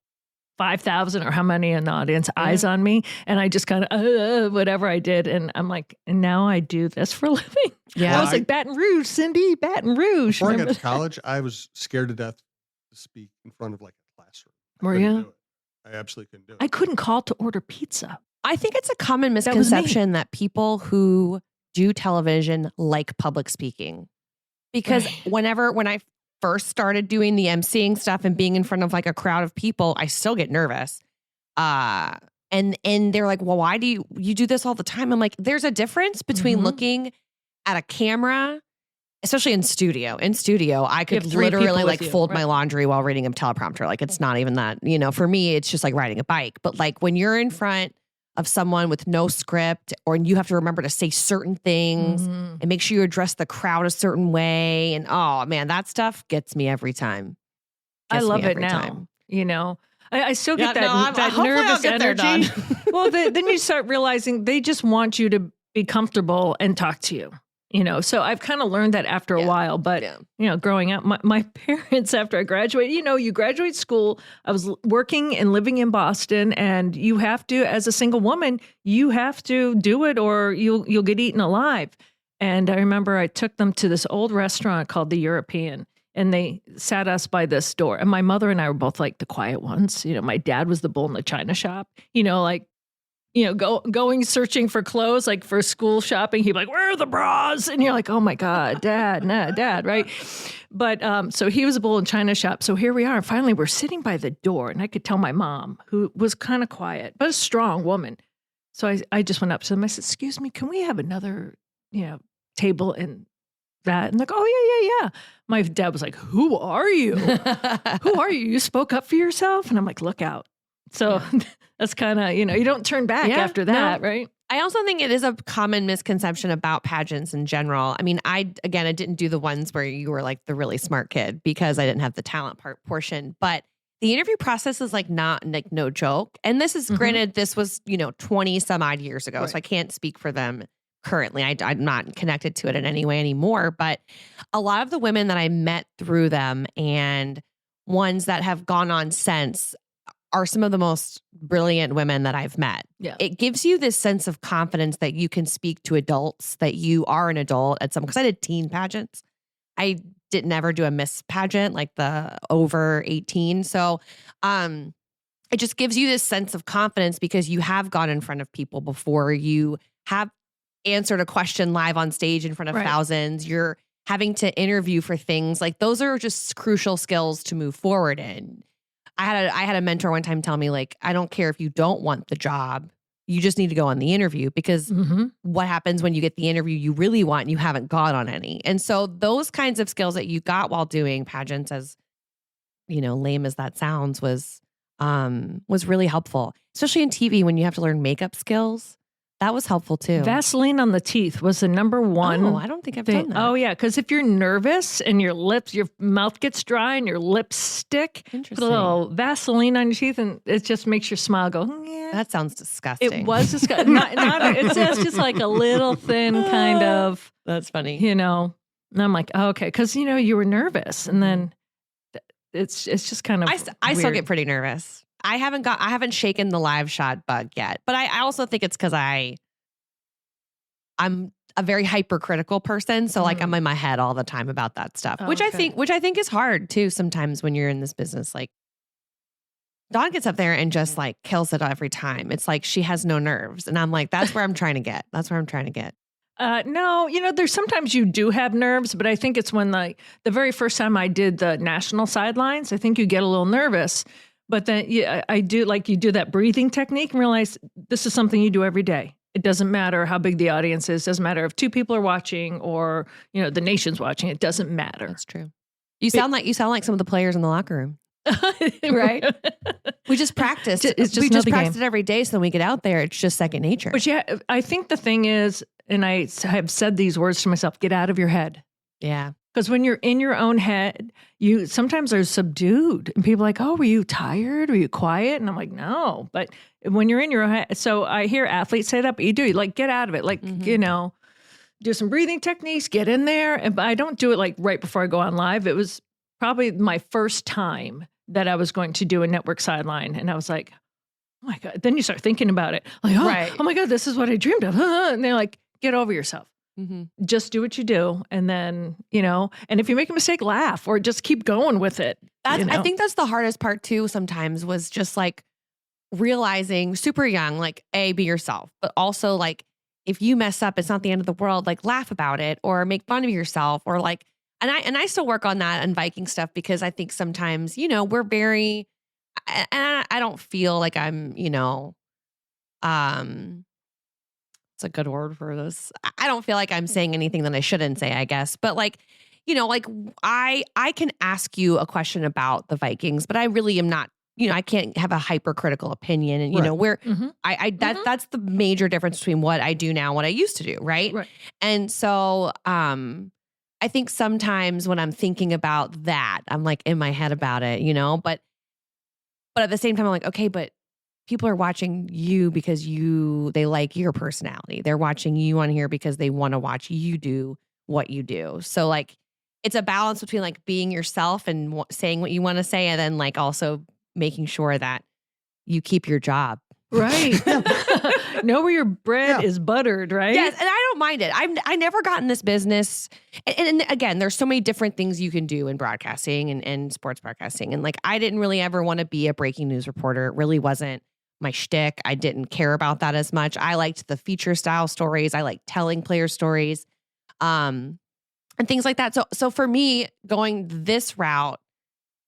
5,000 or how many in the audience eyes on me. And I just kind of, whatever I did. And I'm like, and now I do this for a living. Yeah. Well, I was like, Baton Rouge, Cindy, Baton Rouge. Before I got Remember to college, I was scared to death to speak in front of like a classroom. I Were couldn't you? do it. I absolutely couldn't do it. I couldn't call to order pizza. I think it's a common was me. misconception that people who do television like public speaking. Because when I first started doing the emceeing stuff and being in front of like a crowd of people, I still get nervous. And they're like, well, why do you do this all the time? I'm like, there's a difference between looking at a camera, especially in studio. In studio, I could three literally people like with you, fold right. my laundry while reading a teleprompter. Like it's not even that, for me, it's just like riding a bike. But like when you're in front of someone with no script, or you have to remember to say certain things and make sure you address the crowd a certain way. And oh man, that stuff gets me every time. I Gets me love it every now. time. I still get that hopefully I'll nervous get there, energy. Dawn. Well, then you start realizing they just want you to be comfortable and talk to you. So I've kind of learned that after a while, but growing up, my parents, after I graduated, you graduate school, I was working and living in Boston, and you have to, as a single woman, you have to do it or you'll get eaten alive. And I remember I took them to this old restaurant called the European, and they sat us by this door. And my mother and I were both like the quiet ones. My dad was the bull in the china shop, going searching for clothes, like for school shopping. He'd be like, where are the bras? And you're like, oh my God, dad, right? But so he was a bull in china shop. So here we are. And finally, we're sitting by the door, and I could tell my mom, who was kind of quiet, but a strong woman. So I just went up to them. I said, excuse me, can we have another, table and that? And like, oh, yeah. My dad was like, who are you? Who are you? You spoke up for yourself? And I'm like, look out. So that's kind of, you don't turn back after that, right? I also think it is a common misconception about pageants in general. I mean, I didn't do the ones where you were like the really smart kid because I didn't have the talent portion, but the interview process is like not like no joke. And this is granted, this was, 20 some odd years ago. Right. So I can't speak for them currently. I'm not connected to it in any way anymore, but a lot of the women that I met through them and ones that have gone on since are some of the most brilliant women that I've met. Yeah. It gives you this sense of confidence that you can speak to adults, that you are an adult at some, because I did teen pageants. I didn't ever do a Miss pageant, like the over 18. So it just gives you this sense of confidence because you have gone in front of people before. You have answered a question live on stage in front of thousands. You're having to interview for things like those are just crucial skills to move forward in. I had a mentor one time tell me, like, I don't care if you don't want the job. You just need to go on the interview because what happens when you get the interview you really want and you haven't gone on any. And so those kinds of skills that you got while doing pageants, as lame as that sounds, was really helpful, especially in TV when you have to learn makeup skills. That was helpful too. Vaseline on the teeth was the number one. Oh, I don't think I've done that. Oh yeah, because if you're nervous and your mouth gets dry and your lips stick, put a little Vaseline on your teeth and it just makes your smile go. Yeah. That sounds disgusting. It was disgusting. It's just like a little thin kind of. That's funny. And I'm like, oh, okay, because you were nervous, and then it's just kind of. I still get pretty nervous. I haven't shaken the live shot bug yet, but I also think it's because I'm a very hypercritical person. So like I'm in my head all the time about that stuff, which I think is hard too. Sometimes when you're in this business, like Dawn gets up there and just like kills it every time. It's like she has no nerves. And I'm like, that's where I'm trying to get. No, there's sometimes you do have nerves, but I think it's when the very first time I did the national sidelines, I think you get a little nervous. But then I do, like, you do that breathing technique and realize this is something you do every day. It doesn't matter how big the audience is. It doesn't matter if 2 people are watching or, the nation's watching. It doesn't matter. That's true. You sound like some of the players in the locker room. Right. We just practiced. It's just we just another practice game. it every day. So when we get out there, it's just second nature. But yeah, I think the thing is, and I have said these words to myself, get out of your head. Yeah. Because when you're in your own head, you sometimes are subdued. And people are like, oh, were you tired? Were you quiet? And I'm like, no. But when you're in your own head, so I hear athletes say that, but you do. Like, get out of it. Like, you know, do some breathing techniques, get in there. And but I don't do it like right before I go on live. It was probably my first time that I was going to do a network sideline. And I was like, oh my God. Then you start thinking about it. Like, oh my God, this is what I dreamed of. And they're like, get over yourself. Just do what you do. And then, you know, and if you make a mistake, laugh or just keep going with it. That's, you know? I think that's the hardest part too, sometimes, was just like realizing super young, like, be yourself, but also like, if you mess up, it's not the end of the world. Like, laugh about it or make fun of yourself, or like, and I still work on that and Viking stuff, because I think sometimes, you know, we're very, and I don't feel like I'm, you know, it's a good word for this. I don't feel like I'm saying anything that I shouldn't say, I guess. But like, you know, like I can ask you a question about the Vikings, but I really am not, you know, I can't have a hypercritical opinion. And, you know, that's the major difference between what I do now and what I used to do. Right. And so, I think sometimes when I'm thinking about that, I'm like in my head about it, you know, but at the same time, I'm like, okay, but people are watching you because they like your personality. They're watching you on here because they want to watch you do what you do. So like, it's a balance between like being yourself and saying what you want to say, and then like also making sure that you keep your job. Right. Know where your bread is buttered, right? Yes. And I don't mind it. I never got in this business. And again, there's so many different things you can do in broadcasting and sports broadcasting. And like, I didn't really ever want to be a breaking news reporter. It really wasn't my shtick. I didn't care about that as much. I liked the feature style stories. I liked telling player stories, and things like that. So for me, going this route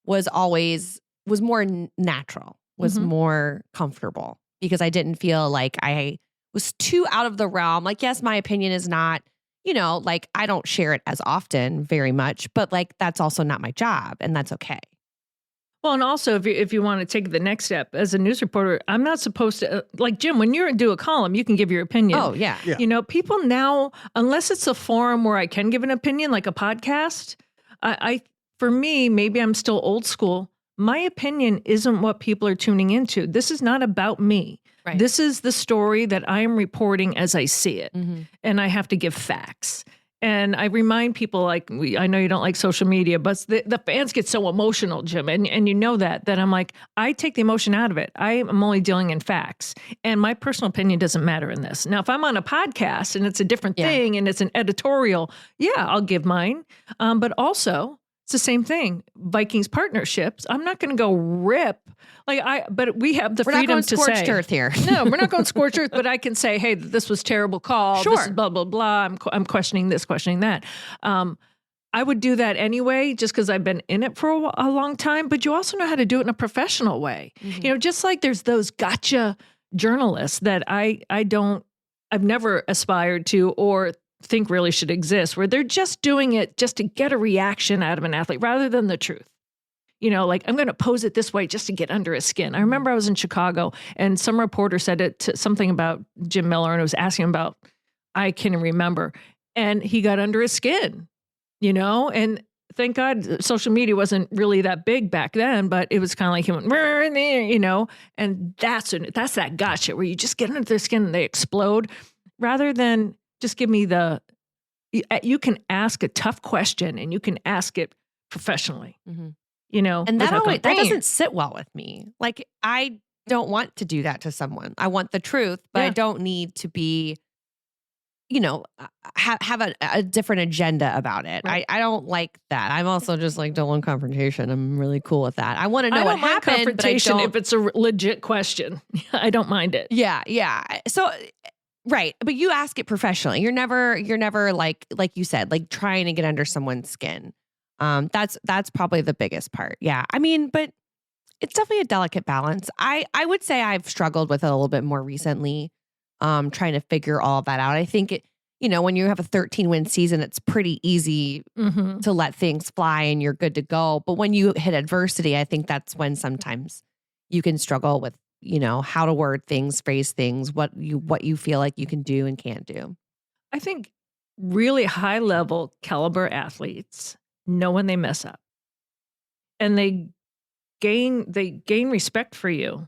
was more natural, was more comfortable, because I didn't feel like I was too out of the realm. Like, yes, my opinion is not, you know, like I don't share it as often very much, but like, that's also not my job, and that's okay. Well, and also if you want to take the next step as a news reporter, I'm not supposed to, like Jim, when you do a column, you can give your opinion. Oh, yeah. You know, people now, unless it's a forum where I can give an opinion, like a podcast, for me, maybe I'm still old school. My opinion isn't what people are tuning into. This is not about me. Right. This is the story that I am reporting as I see it. And I have to give facts. And I remind people, like, I know you don't like social media, but the fans get so emotional, Jim, and you know that I'm like, I take the emotion out of it. I am only dealing in facts. And my personal opinion doesn't matter in this. Now, if I'm on a podcast and it's a different thing and it's an editorial, I'll give mine. But also, it's the same thing. Vikings partnerships. I'm not going to go rip. But we have the freedom to say. We're not going scorched earth here. No, we're not going scorched earth, but I can say, hey, this was terrible call. Sure. This is blah, blah, blah. I'm questioning this, questioning that. I would do that anyway, just because I've been in it for a long time, but you also know how to do it in a professional way. You know, just like there's those gotcha journalists that I've never aspired to or think really should exist, where they're just doing it just to get a reaction out of an athlete rather than the truth. You know, like, I'm going to pose it this way just to get under his skin. I remember I was in Chicago and some reporter said something about Jim Miller, and it was asking about, I can remember, and he got under his skin, you know, and thank God social media wasn't really that big back then, but it was kind of like he went, you know, and that's that gotcha where you just get under their skin and they explode, rather than just give me you can ask a tough question and you can ask it professionally. You know, and that doesn't sit well with me. Like, I don't want to do that to someone. I want the truth, but I don't need to be, you know, have a different agenda about it. Right. I don't like that. I'm also just like, don't want confrontation. I'm really cool with that. I want to know what happened, but I don't. If it's a legit question, I don't mind it. Yeah. So, right. But you ask it professionally. You're never like you said, like trying to get under someone's skin. That's probably the biggest part. Yeah. I mean, but it's definitely a delicate balance. I would say I've struggled with it a little bit more recently, trying to figure all of that out. I think when you have a 13-win season, it's pretty easy Mm-hmm. to let things fly and you're good to go. But when you hit adversity, I think that's when sometimes you can struggle with, how to word things, phrase things, what you feel like you can do and can't do. I think really high level caliber athletes know when they mess up, and they gain respect for you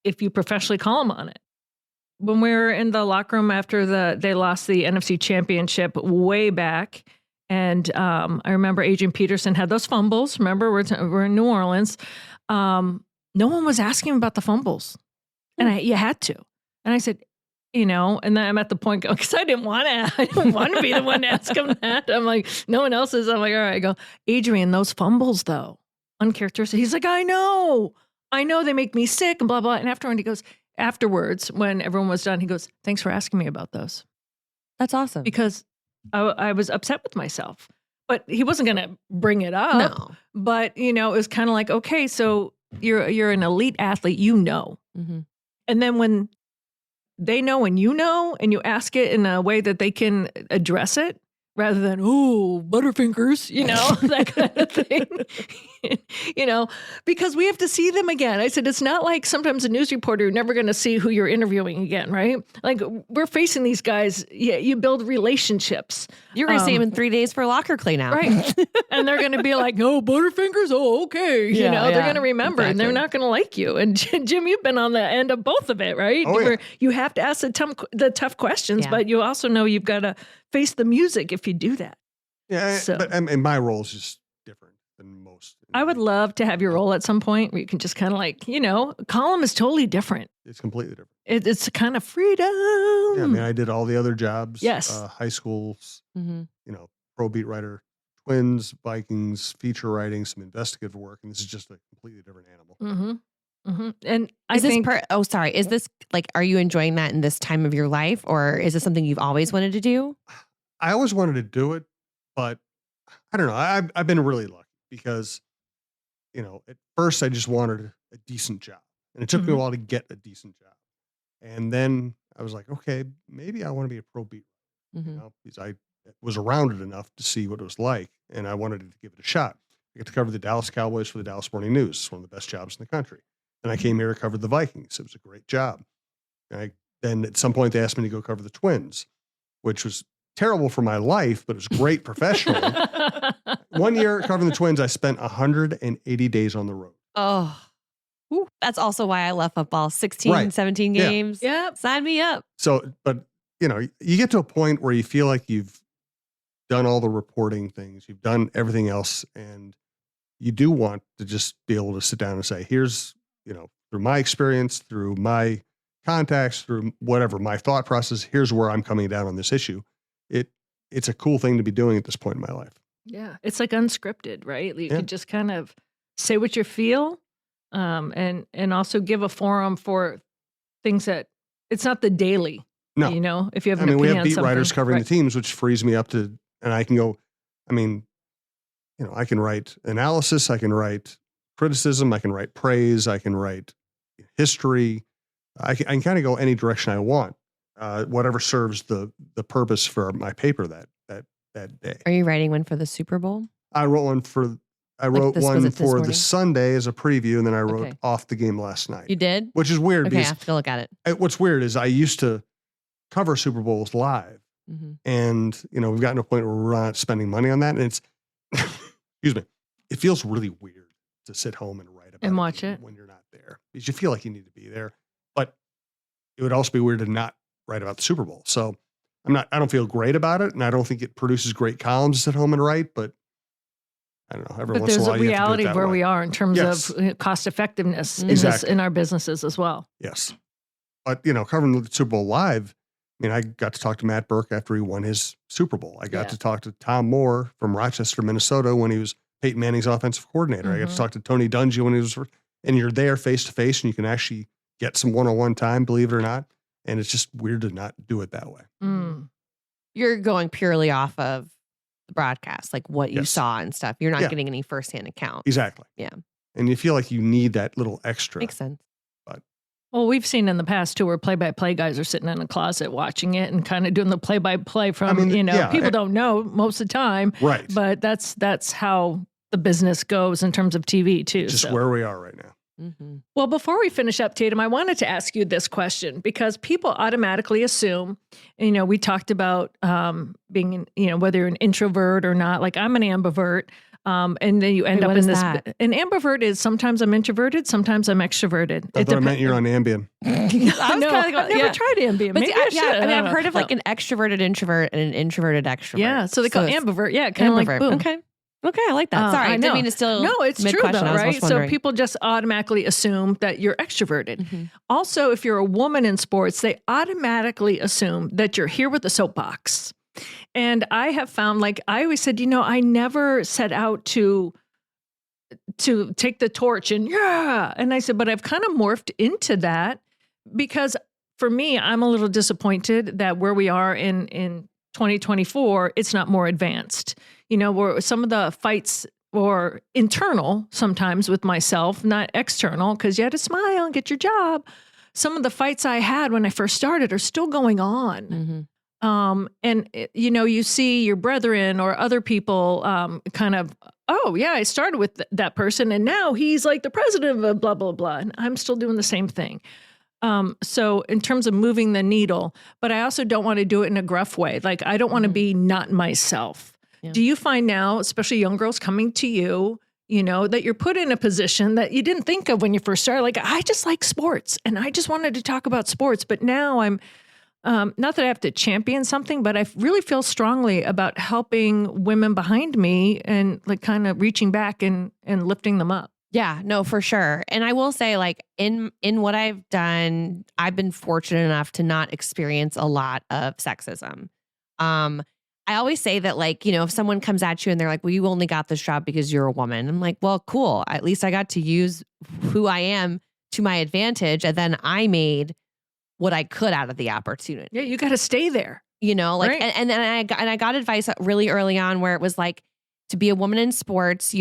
if you professionally call them on it. When we were in the locker room after they lost the NFC Championship way back, and I remember Adrian Peterson had those fumbles. Remember, we're in New Orleans. No one was asking him about the fumbles, and you had to. And I said, and then I'm at the point because I didn't want to be the one to ask him that. I'm like, no one else is. I'm like, all right. I go, Adrian, those fumbles though, uncharacteristic. He's like, I know they make me sick and blah blah. And afterwards, when everyone was done, he goes, thanks for asking me about those. That's awesome. Because I was upset with myself, but he wasn't going to bring it up. No. But it was kind of like, okay, so you're an elite athlete, Mm-hmm. and then when they know and you ask it in a way that they can address it rather than, oh, Butterfingers, that kind of thing, because we have to see them again. I said, it's not like sometimes a news reporter, you're never going to see who you're interviewing again, right? Like we're facing these guys. Yeah, you build relationships. You're going to see them in 3 days for locker clean out. Right. And they're going to be like, oh, Butterfingers. Oh, okay. They're going to remember and they're not going to like you. And Jim, you've been on the end of both of it, right? Oh, yeah. Where you have to ask the tough questions, but you also know you've got to face the music if you do that. Yeah, So- but and my role is just different than most. I would love to have your role at some point where you can just kind of like, column is totally different. It's completely different. It's kind of freedom. Yeah, I mean, I did all the other jobs. Yes. High schools, Mm-hmm. pro beat writer, Twins, Vikings, feature writing, some investigative work, and this is just a completely different animal. Mm-hmm. Mm-hmm. And I Is think is this like, are you enjoying that in this time of your life, or is this something you've always wanted to do? I always wanted to do it, but I don't know. I've been really lucky because, at first I just wanted a decent job, and it took me a while to get a decent job, and then I was like, okay, maybe I want to be a pro beat writer, Mm-hmm. because I was around it enough to see what it was like, and I wanted to give it a shot. I got to cover the Dallas Cowboys for the Dallas Morning News. It's one of the best jobs in the country. And I came here to cover the Vikings. It was a great job. Then at some point they asked me to go cover the Twins, which was terrible for my life, but it was great professionally. 1 year covering the Twins, I spent 180 days on the road. Oh, that's also why I love football. 16, Right. 17 Yeah. games. Yep. Sign me up. So, but you get to a point where you feel like you've done all the reporting things, you've done everything else, and you do want to just be able to sit down and say, here's, through my experience, through my contacts, through whatever, my thought process, here's where I'm coming down on this issue. It's a cool thing to be doing at this point in my life. Yeah, it's like unscripted, right? You Yeah. can just kind of say what you feel, and also give a forum for things that it's not the daily. No. If you have I an mean, we opinion have on beat something. writers covering Right. the teams, which frees me up to, and I can go, I mean, I can write analysis, I can write criticism, I can write praise, I can write history. I can kind of go any direction I want, whatever serves the purpose for my paper that day. Are you writing one for the Super Bowl? I wrote one for was it one this for morning? the Sunday as a preview, and then I wrote Okay. off the game last night, You did? which is weird Okay, I because have to go look at it. what's weird is I used to cover Super Bowls live. Mm-hmm. And, we've gotten to a point where we're not spending money on that. And it's, excuse me, it feels really weird to sit home and write about And a watch game it. when you're not there, because you feel like you need to be there. But it would also be weird to not write about the Super Bowl. So I don't feel great about it. And I don't think it produces great columns to sit home and write, but I don't know. Every But once in a there's a while, you have to do it reality that of where way. we are in terms Yes. of cost effectiveness Exactly. in our businesses as well. Yes. But, covering the Super Bowl live, I got to talk to Matt Burke after he won his Super Bowl. I got Yeah. to talk to Tom Moore from Rochester, Minnesota, when he was Peyton Manning's offensive coordinator. I got to Mhm. talk to Tony Dungy when he was, and you're there face to face, and you can actually get some one-on-one time, believe it or not. And it's just weird to not do it that way. Mm. You're going purely off of the broadcast, like what you Yes. saw and stuff. You're not Yeah. getting any firsthand account. Exactly. Yeah. And you feel like you need that little extra. Makes sense. Well, we've seen in the past too, where play-by-play guys are sitting in a closet watching it and kind of doing the play-by-play from, people don't know most of the time, Right. but that's how the business goes in terms of TV too. Just where we are right now. Mm-hmm. Well, before we finish up, Tatum, I wanted to ask you this question because people automatically assume, we talked about being, whether you're an introvert or not. Like I'm an ambivert, and then you end up in this. That? An ambivert is sometimes I'm introverted, sometimes I'm extroverted. I thought I meant you're on Ambien. I've never tried Ambien. But Maybe I've heard of like an extroverted introvert and an introverted extrovert. Yeah, so they call ambivert. Yeah, kind of like boom. Okay, I like that. Sorry, I didn't mean to still. No, it's true though, right? So wondering. people just automatically assume that you're extroverted. Mm-hmm. Also, if you're a woman in sports, they automatically assume that you're here with the soapbox. And I have found, like I always said, I never set out to take the torch and I said, but I've kind of morphed into that because for me, I'm a little disappointed that where we are in 2024, it's not more advanced. Where some of the fights were internal sometimes with myself, not external, because you had to smile and get your job. Some of the fights I had when I first started are still going on. Mm-hmm. And you see your brethren or other people kind of, oh yeah, I started with that person and now he's like the president of blah, blah, blah. And I'm still doing the same thing. So in terms of moving the needle, but I also don't want to do it in a gruff way. Like I don't want to be not myself. Yeah. Do you find now, especially young girls coming to you, that you're put in a position that you didn't think of when you first started? Like, I just like sports and I just wanted to talk about sports. But now I'm, not that I have to champion something, but I really feel strongly about helping women behind me and like kind of reaching back and lifting them up. Yeah, no, for sure. And I will say, like, in what I've done, I've been fortunate enough to not experience a lot of sexism. I always say that, like, if someone comes at you and they're like, well, you only got this job because you're a woman. I'm like, well, cool. At least I got to use who I am to my advantage. And then I made what I could out of the opportunity. Yeah, you got to stay there. Like, right. and I got advice really early on where it was like, to be a woman in sports,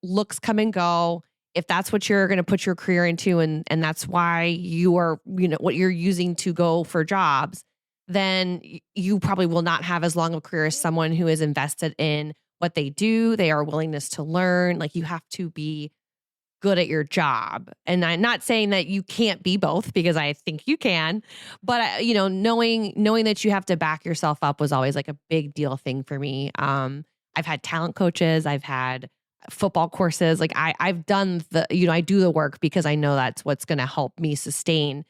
looks come and go. If that's what you're going to put your career into and that's why you are, what you're using to go for jobs, then you probably will not have as long of a career as someone who is invested in what they do. They are willingness to learn. Like you have to be good at your job. And I'm not saying that you can't be both because I think you can, but knowing that you have to back yourself up was always like a big deal thing for me. I've had talent coaches. I've had football courses. Like I've done I do the work because I know that's what's going to help me sustain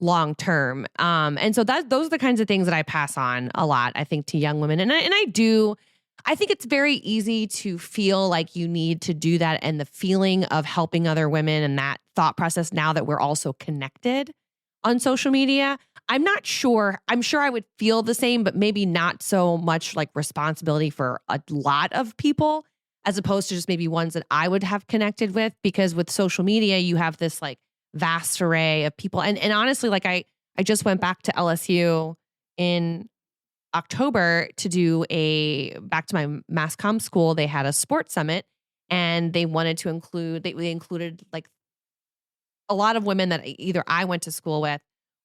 long term. And so those are the kinds of things that I pass on a lot, I think, to young women. And I think it's very easy to feel like you need to do that. And the feeling of helping other women and that thought process now that we're also connected on social media, I'm not sure. I'm sure I would feel the same, but maybe not so much like responsibility for a lot of people as opposed to just maybe ones that I would have connected with, because with social media, you have this like vast array of people. And honestly, like I just went back to LSU in October to do back to my mass comm school. They had a sports summit and they wanted to include, they included like a lot of women that either I went to school with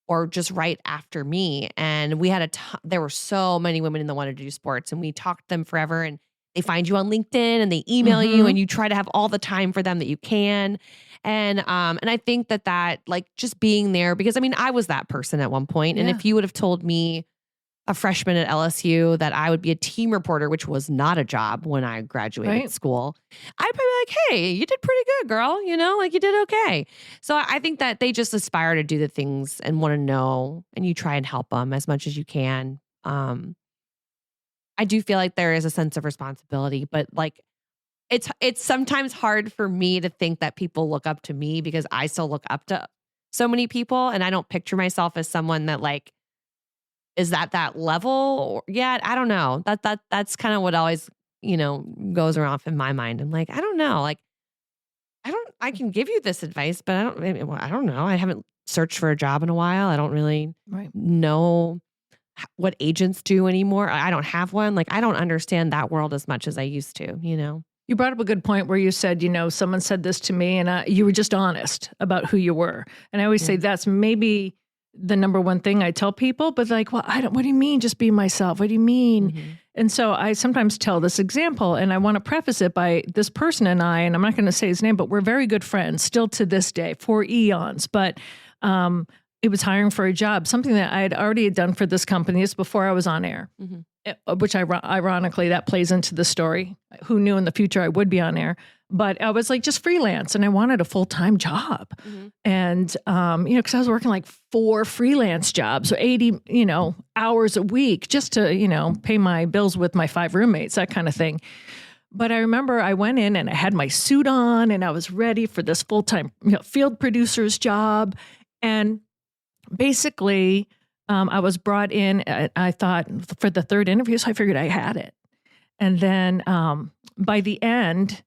or just right after me. And we had there were so many women that wanted to do sports and we talked to them forever, and they find you on LinkedIn and they email you and you try to have all the time for them that you can. And I think that like just being there, because I mean, I was that person at one point. And if you would have told me, a freshman at LSU, that I would be a team reporter, which was not a job when I graduated school, I'd probably be like, hey, you did pretty good, girl. Like you did okay. So I think that they just aspire to do the things and want to know, and you try and help them as much as you can. I do feel like there is a sense of responsibility, but like it's sometimes hard for me to think that people look up to me because I still look up to so many people, and I don't picture myself as someone that like is that level yet. I don't know. That's kind of what always, goes around in my mind. I'm like, I don't know. Like, I can give you this advice, but I don't know. I haven't searched for a job in a while. I don't really know what agents do anymore. I don't have one. Like, I don't understand that world as much as I used to, You brought up a good point where you said, someone said this to me and you were just honest about who you were. And I always say that's maybe the number one thing I tell people, but like, well, what do you mean just be myself? What do you mean? Mm-hmm. And so I sometimes tell this example, and I want to preface it by this person and I'm not going to say his name, but we're very good friends still to this day for eons. But it was hiring for a job, something that I had already done for this company. It's before I was on air, which ironically, that plays into the story. Who knew in the future I would be on air? But I was like just freelance and I wanted a full-time job. And, because I was working like 4 freelance jobs, so 80, hours a week just to, pay my bills with my 5 roommates, that kind of thing. But I remember I went in and I had my suit on and I was ready for this full-time field producer's job. And basically, I was brought in, I thought, for the 3rd interview, so I figured I had it. And then by the end,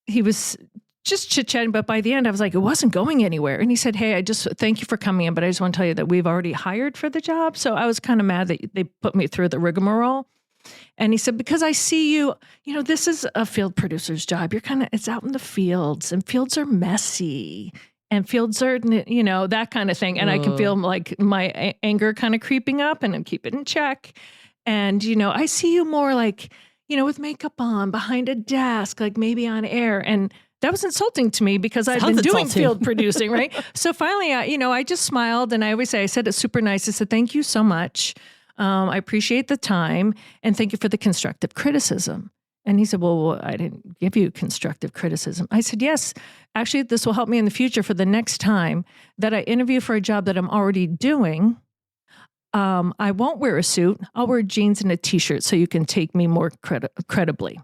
he was just chit-chatting, but by the end, I was like, it wasn't going anywhere. And he said, hey, thank you for coming in, but I just want to tell you that we've already hired for the job. So I was kind of mad that they put me through the rigmarole. And he said, because I see you, this is a field producer's job. It's out in the fields, and fields are messy. And fields are, that kind of thing. And I can feel like my anger kind of creeping up and keep it in check. And, I see you more like, with makeup on behind a desk, like maybe on air. And that was insulting to me because I've been doing field producing, right? So finally, I just smiled, and I always say, I said it's super nice. I said, thank you so much. I appreciate the time, and thank you for the constructive criticism. And he said, well, I didn't give you constructive criticism. I said, yes, actually, this will help me in the future for the next time that I interview for a job that I'm already doing. I won't wear a suit. I'll wear jeans and a T-shirt so you can take me more credibly.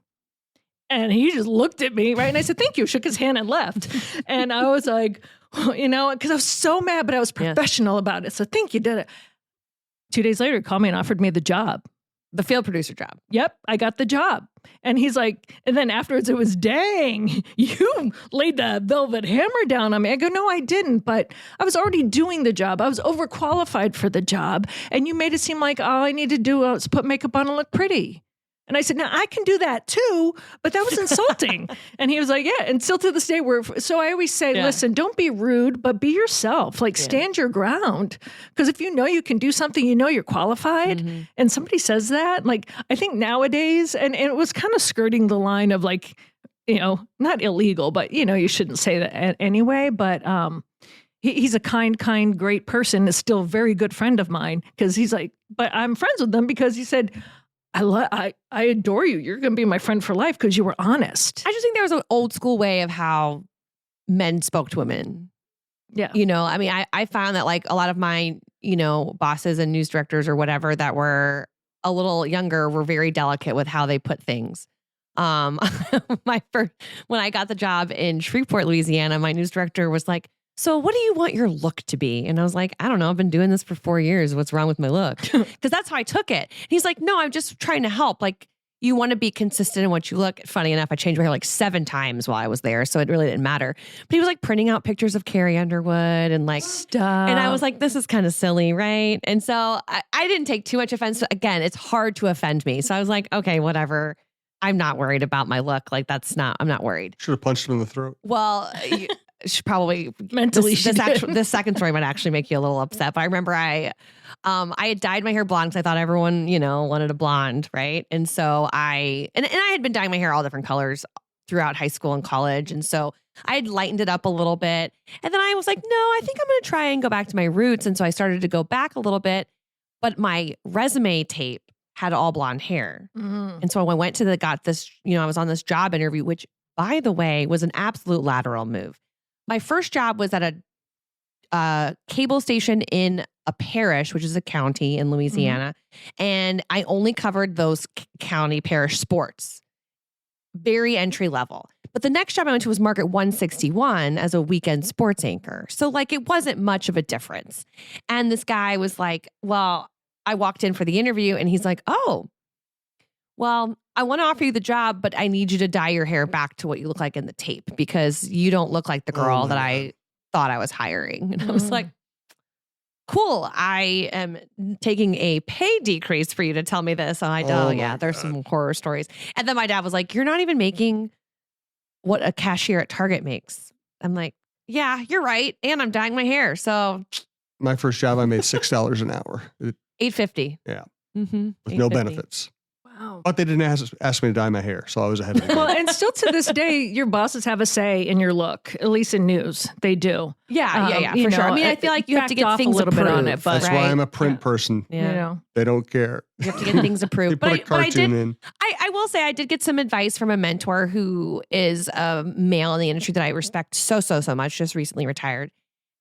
And he just looked at me, right? And I said, thank you, shook his hand and left. And I was like, because I was so mad, but I was professional about it. So thank you, did it. 2 days later, he called me and offered me the job. The field producer job. Yep, I got the job. And he's like, and then afterwards it was, dang, you laid the velvet hammer down on me. I go, no, I didn't, but I was already doing the job. I was overqualified for the job. And you made it seem like all I needed to do was put makeup on and look pretty. And I said, now I can do that too, but that was insulting. And he was like, yeah. And still to this day, so I always say, listen, don't be rude, but be yourself. Like stand your ground. Because if you know you can do something, you're qualified. And somebody says that, like, I think nowadays, and it was kind of skirting the line of like, not illegal, but you shouldn't say that anyway. But he's a kind, great person, is still a very good friend of mine. Because he's like, but I'm friends with them because he said, I adore you. You're going to be my friend for life because you were honest. I just think there was an old school way of how men spoke to women. Yeah. I found that like a lot of my, bosses and news directors or whatever that were a little younger were very delicate with how they put things. When I got the job in Shreveport, Louisiana, my news director was like, so what do you want your look to be? And I was like, I don't know. I've been doing this for 4 years. What's wrong with my look? Because that's how I took it. He's like, no, I'm just trying to help. Like, you want to be consistent in what you look. Funny enough, I changed my hair like 7 times while I was there. So it really didn't matter. But he was like printing out pictures of Carrie Underwood and like stuff. And I was like, this is kind of silly, right? And so I didn't take too much offense. Again, it's hard to offend me. So I was like, okay, whatever. I'm not worried about my look. Like I'm not worried. Should have punched him in the throat. Well, she probably mentally. This second story might actually make you a little upset. But I remember I had dyed my hair blonde because I thought everyone, wanted a blonde, right? And so I had been dyeing my hair all different colors throughout high school and college, and so I had lightened it up a little bit. And then I was like, no, I think I'm going to try and go back to my roots. And so I started to go back a little bit, but my resume tape had all blonde hair. And so I went to got this, I was on this job interview, which, by the way, was an absolute lateral move. My first job was at a cable station in a parish, which is a county in Louisiana. And I only covered those county parish sports. Very entry level. But the next job I went to was Market 161 as a weekend sports anchor. So like it wasn't much of a difference. And this guy was like, well, I walked in for the interview and he's like, oh, well, I want to offer you the job, but I need you to dye your hair back to what you look like in the tape because you don't look like the girl that I thought I was hiring. And I was like, cool. I am taking a pay decrease for you to tell me this. And I know, Oh, yeah, my there's God. some horror stories. And then my dad was like, you're not even making what a cashier at Target makes. I'm like, yeah, you're right. And I'm dyeing my hair. So My first job, I made $6 an hour. $8.50. Yeah. Mm-hmm. With no benefits. Wow. But they didn't ask me to dye my hair, so I was ahead of the game. Well, and still to this day, your bosses have a say in your look, at least in news. They do. Yeah, You for sure. know, I mean, I feel like you have to backed get off things a little bit on it, approved, but That's why I'm a print Yeah. person. Yeah. You know, They don't care. You have to get things They approved. put a but I cartoon did. in. I will say I did get some advice from a mentor who is a male in the industry that I respect so much. Just recently retired,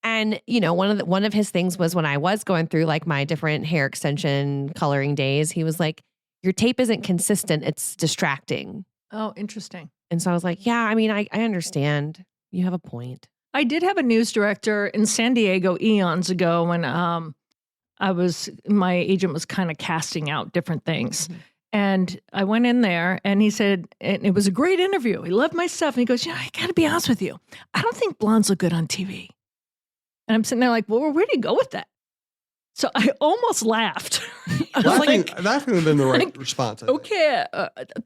and you know one of his things was when I was going through like my different hair extension coloring days, he was like, "Your tape isn't consistent; it's distracting." oh, interesting. And so I was like, "Yeah, I mean, I understand. You have a point." I did have a news director in San Diego eons ago when my agent was kind of casting out different things. Mhm. And I went in there and he said, and it was a great interview. He loved my stuff. And he goes, I got to be honest with you. I don't think blondes look good on TV. And I'm sitting there like, well, where do you go with that? So I almost laughed. I was Laughing would have been the right response. I think. okay,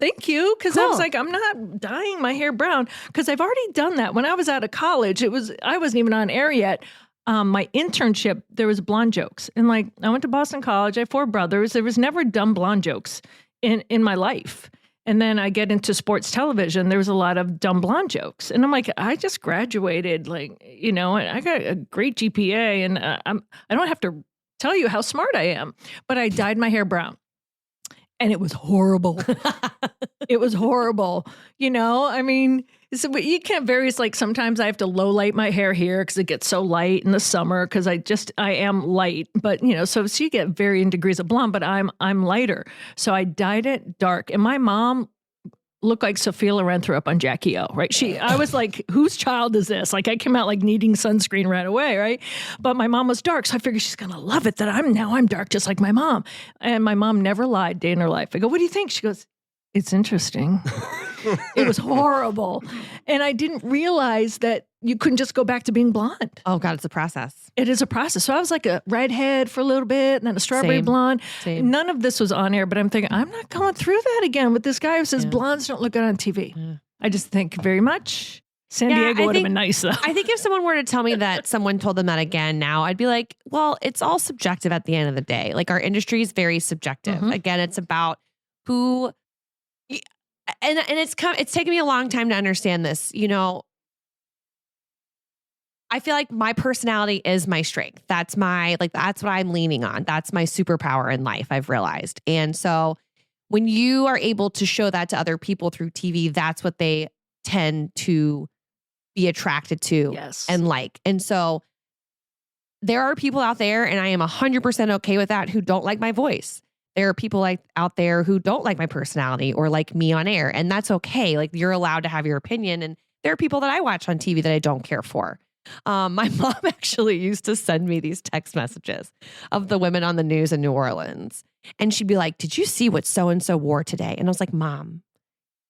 thank you. Because I was Cool. like, I'm not dyeing my hair brown because I've already done that. When I was out of college, I wasn't even on air yet. My internship, there was blonde jokes. And like, I went to Boston College. I have 4 brothers. There was never dumb blonde jokes in my life. And then I get into sports television. There was a lot of dumb blonde jokes. And I'm like, I just graduated, like, and I got a great GPA and I don't have to tell you how smart I am, but I dyed my hair brown. And it was horrible. It was horrible. I mean, so you can't vary. It's like sometimes I have to low light my hair here because it gets so light in the summer because I am light. But, so you get varying degrees of blonde, but I'm lighter. So I dyed it dark. And my mom looked like Sophia Loren threw up on Jackie O, right? I was like, whose child is this? Like I came out like needing sunscreen right away, right? But my mom was dark, so I figured she's gonna love it that I'm dark just like my mom. And my mom never lied day in her life. I go, what do you think? She goes, it's interesting. It was horrible. And I didn't realize that you couldn't just go back to being blonde. Oh God, it's a process. It is a process. So I was like a redhead for a little bit and then a strawberry Same. blonde. Same. None of this was on air, but I'm thinking, I'm not going through that again with this guy who says Yeah. blondes don't look good on TV. Yeah. I just think very much. San Yeah, Diego I would have think- been nice though. I think if someone were to tell me that someone told them that again now, I'd be like, well, it's all subjective at the end of the day. Like our industry is very subjective. Mhm. Again, it's about who, and it's taken me a long time to understand this. I feel like my personality is my strength. That's what I'm leaning on. That's my superpower in life, I've realized. And so when you are able to show that to other people through TV, that's what they tend to be attracted to Yes. and like. And so there are people out there, and I am 100% okay with that, who don't like my voice. There are people out there who don't like my personality or like me on air, and that's okay. Like you're allowed to have your opinion. And there are people that I watch on TV that I don't care for. My mom actually used to send me these text messages of the women on the news in New Orleans. And she'd be like, did you see what so-and-so wore today? And I was like, Mom,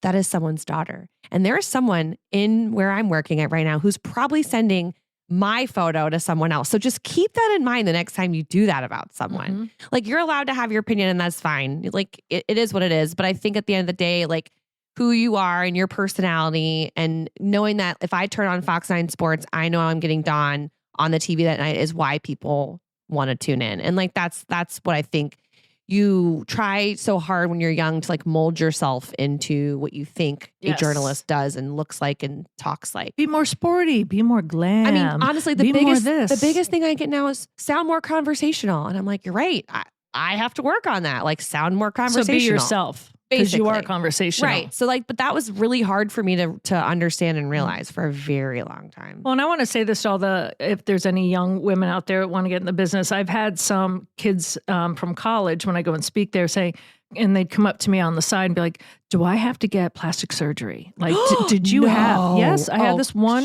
that is someone's daughter. And there is someone in where I'm working at right now who's probably sending my photo to someone else. So just keep that in mind the next time you do that about someone. Mhm. Like you're allowed to have your opinion and that's fine. Like it is what it is. But I think at the end of the day, like who you are and your personality and knowing that if I turn on Fox 9 Sports, I know I'm getting Dawn on the TV that night is why people want to tune in. And like that's what I think. You try so hard when you're young to like mold yourself into what you think Yes. a journalist does and looks like and talks like. Be more sporty, be more glam. I mean, honestly, the be more biggest this. the biggest thing I get now is sound more conversational. And I'm like, you're right. I have to work on that. Like sound more So conversational. be yourself. Because you are Basically. conversational. Right. So like, but that was really hard for me to understand and realize for a very long time. Well, and I want to say this to if there's any young women out there that want to get in the business, I've had some kids from college when I go and speak there say, and they'd come up to me on the side and be like, do I have to get plastic surgery? Like, did you have? Yes, I had this one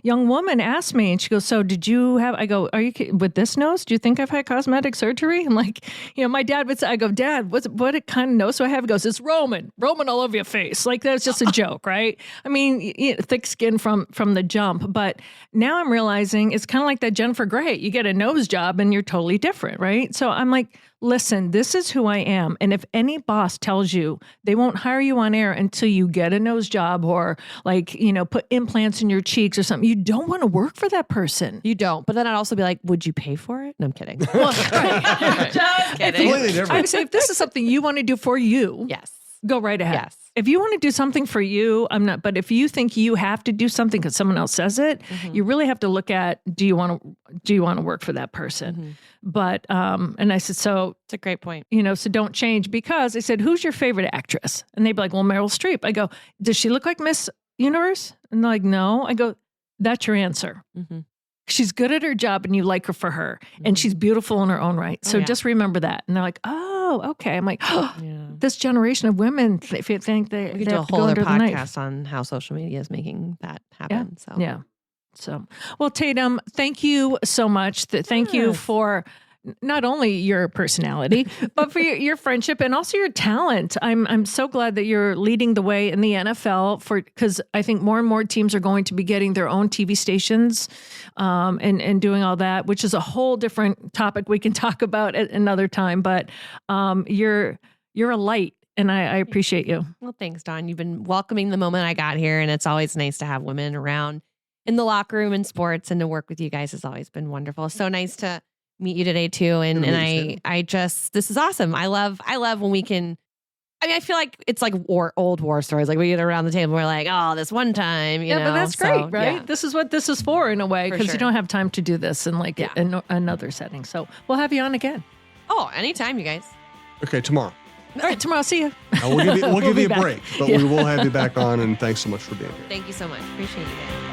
young woman ask me, and she goes, so did you have, I go, are you with this nose? Do you think I've had cosmetic surgery? And like, my dad would say, I go, Dad, what kind of nose do I have? He goes, it's Roman all over your face. Like, that's just a joke, right? I mean, thick skin from the jump. But now I'm realizing it's kind of like that Jennifer Grey. You get a nose job and you're totally different, right? So I'm like, listen, this is who I am. And if any boss tells you they won't hire you on air until you get a nose job or like, put implants in your cheeks or something, you don't want to work for that person. You don't. But then I'd also be like, would you pay for it? No, I'm kidding. Well, right. Just kidding. I would say if this is something you want to do for you, Yes. go right ahead. Yes. If you want to do something for you, I'm not. But if you think you have to do something because someone else says it, you really have to look at, do you want to work for that person? But and I said, so it's a great point. So don't change, because I said, who's your favorite actress? And they'd be like, well, Meryl Streep. I go, does she look like Miss Universe? And they're like, no. I go, that's your answer. She's good at her job and you like her for her. And she's beautiful in her own right. So just remember that. And they're like, oh, okay. I'm like, this generation of women, if you think they We could they do a have to go whole other under the knife. podcast on how social media is making that happen. So, well, Tatum, thank you so much. Thank you for not only your personality, but for your friendship and also your talent. I'm so glad that you're leading the way in the NFL because I think more and more teams are going to be getting their own TV stations and doing all that, which is a whole different topic we can talk about at another time. But you're a light. And I appreciate you. Well, thanks, Dawn. You've been welcoming the moment I got here, and it's always nice to have women around in the locker room in sports, and to work with you guys has always been wonderful. So nice to meet you today too. And I just, this is awesome. I love when we can, I feel like it's like old war stories. Like we get around the table, and we're like, oh, this one time, you know. But that's great, right? Yeah. This is what this is for in a way, because you don't have time to do this in like another setting. So we'll have you on again. Oh, anytime, you guys. Okay, tomorrow. All right, tomorrow. See you. We'll give you a back. break, but we will have you back on. And thanks so much for being here. Thank you so much. Appreciate you guys.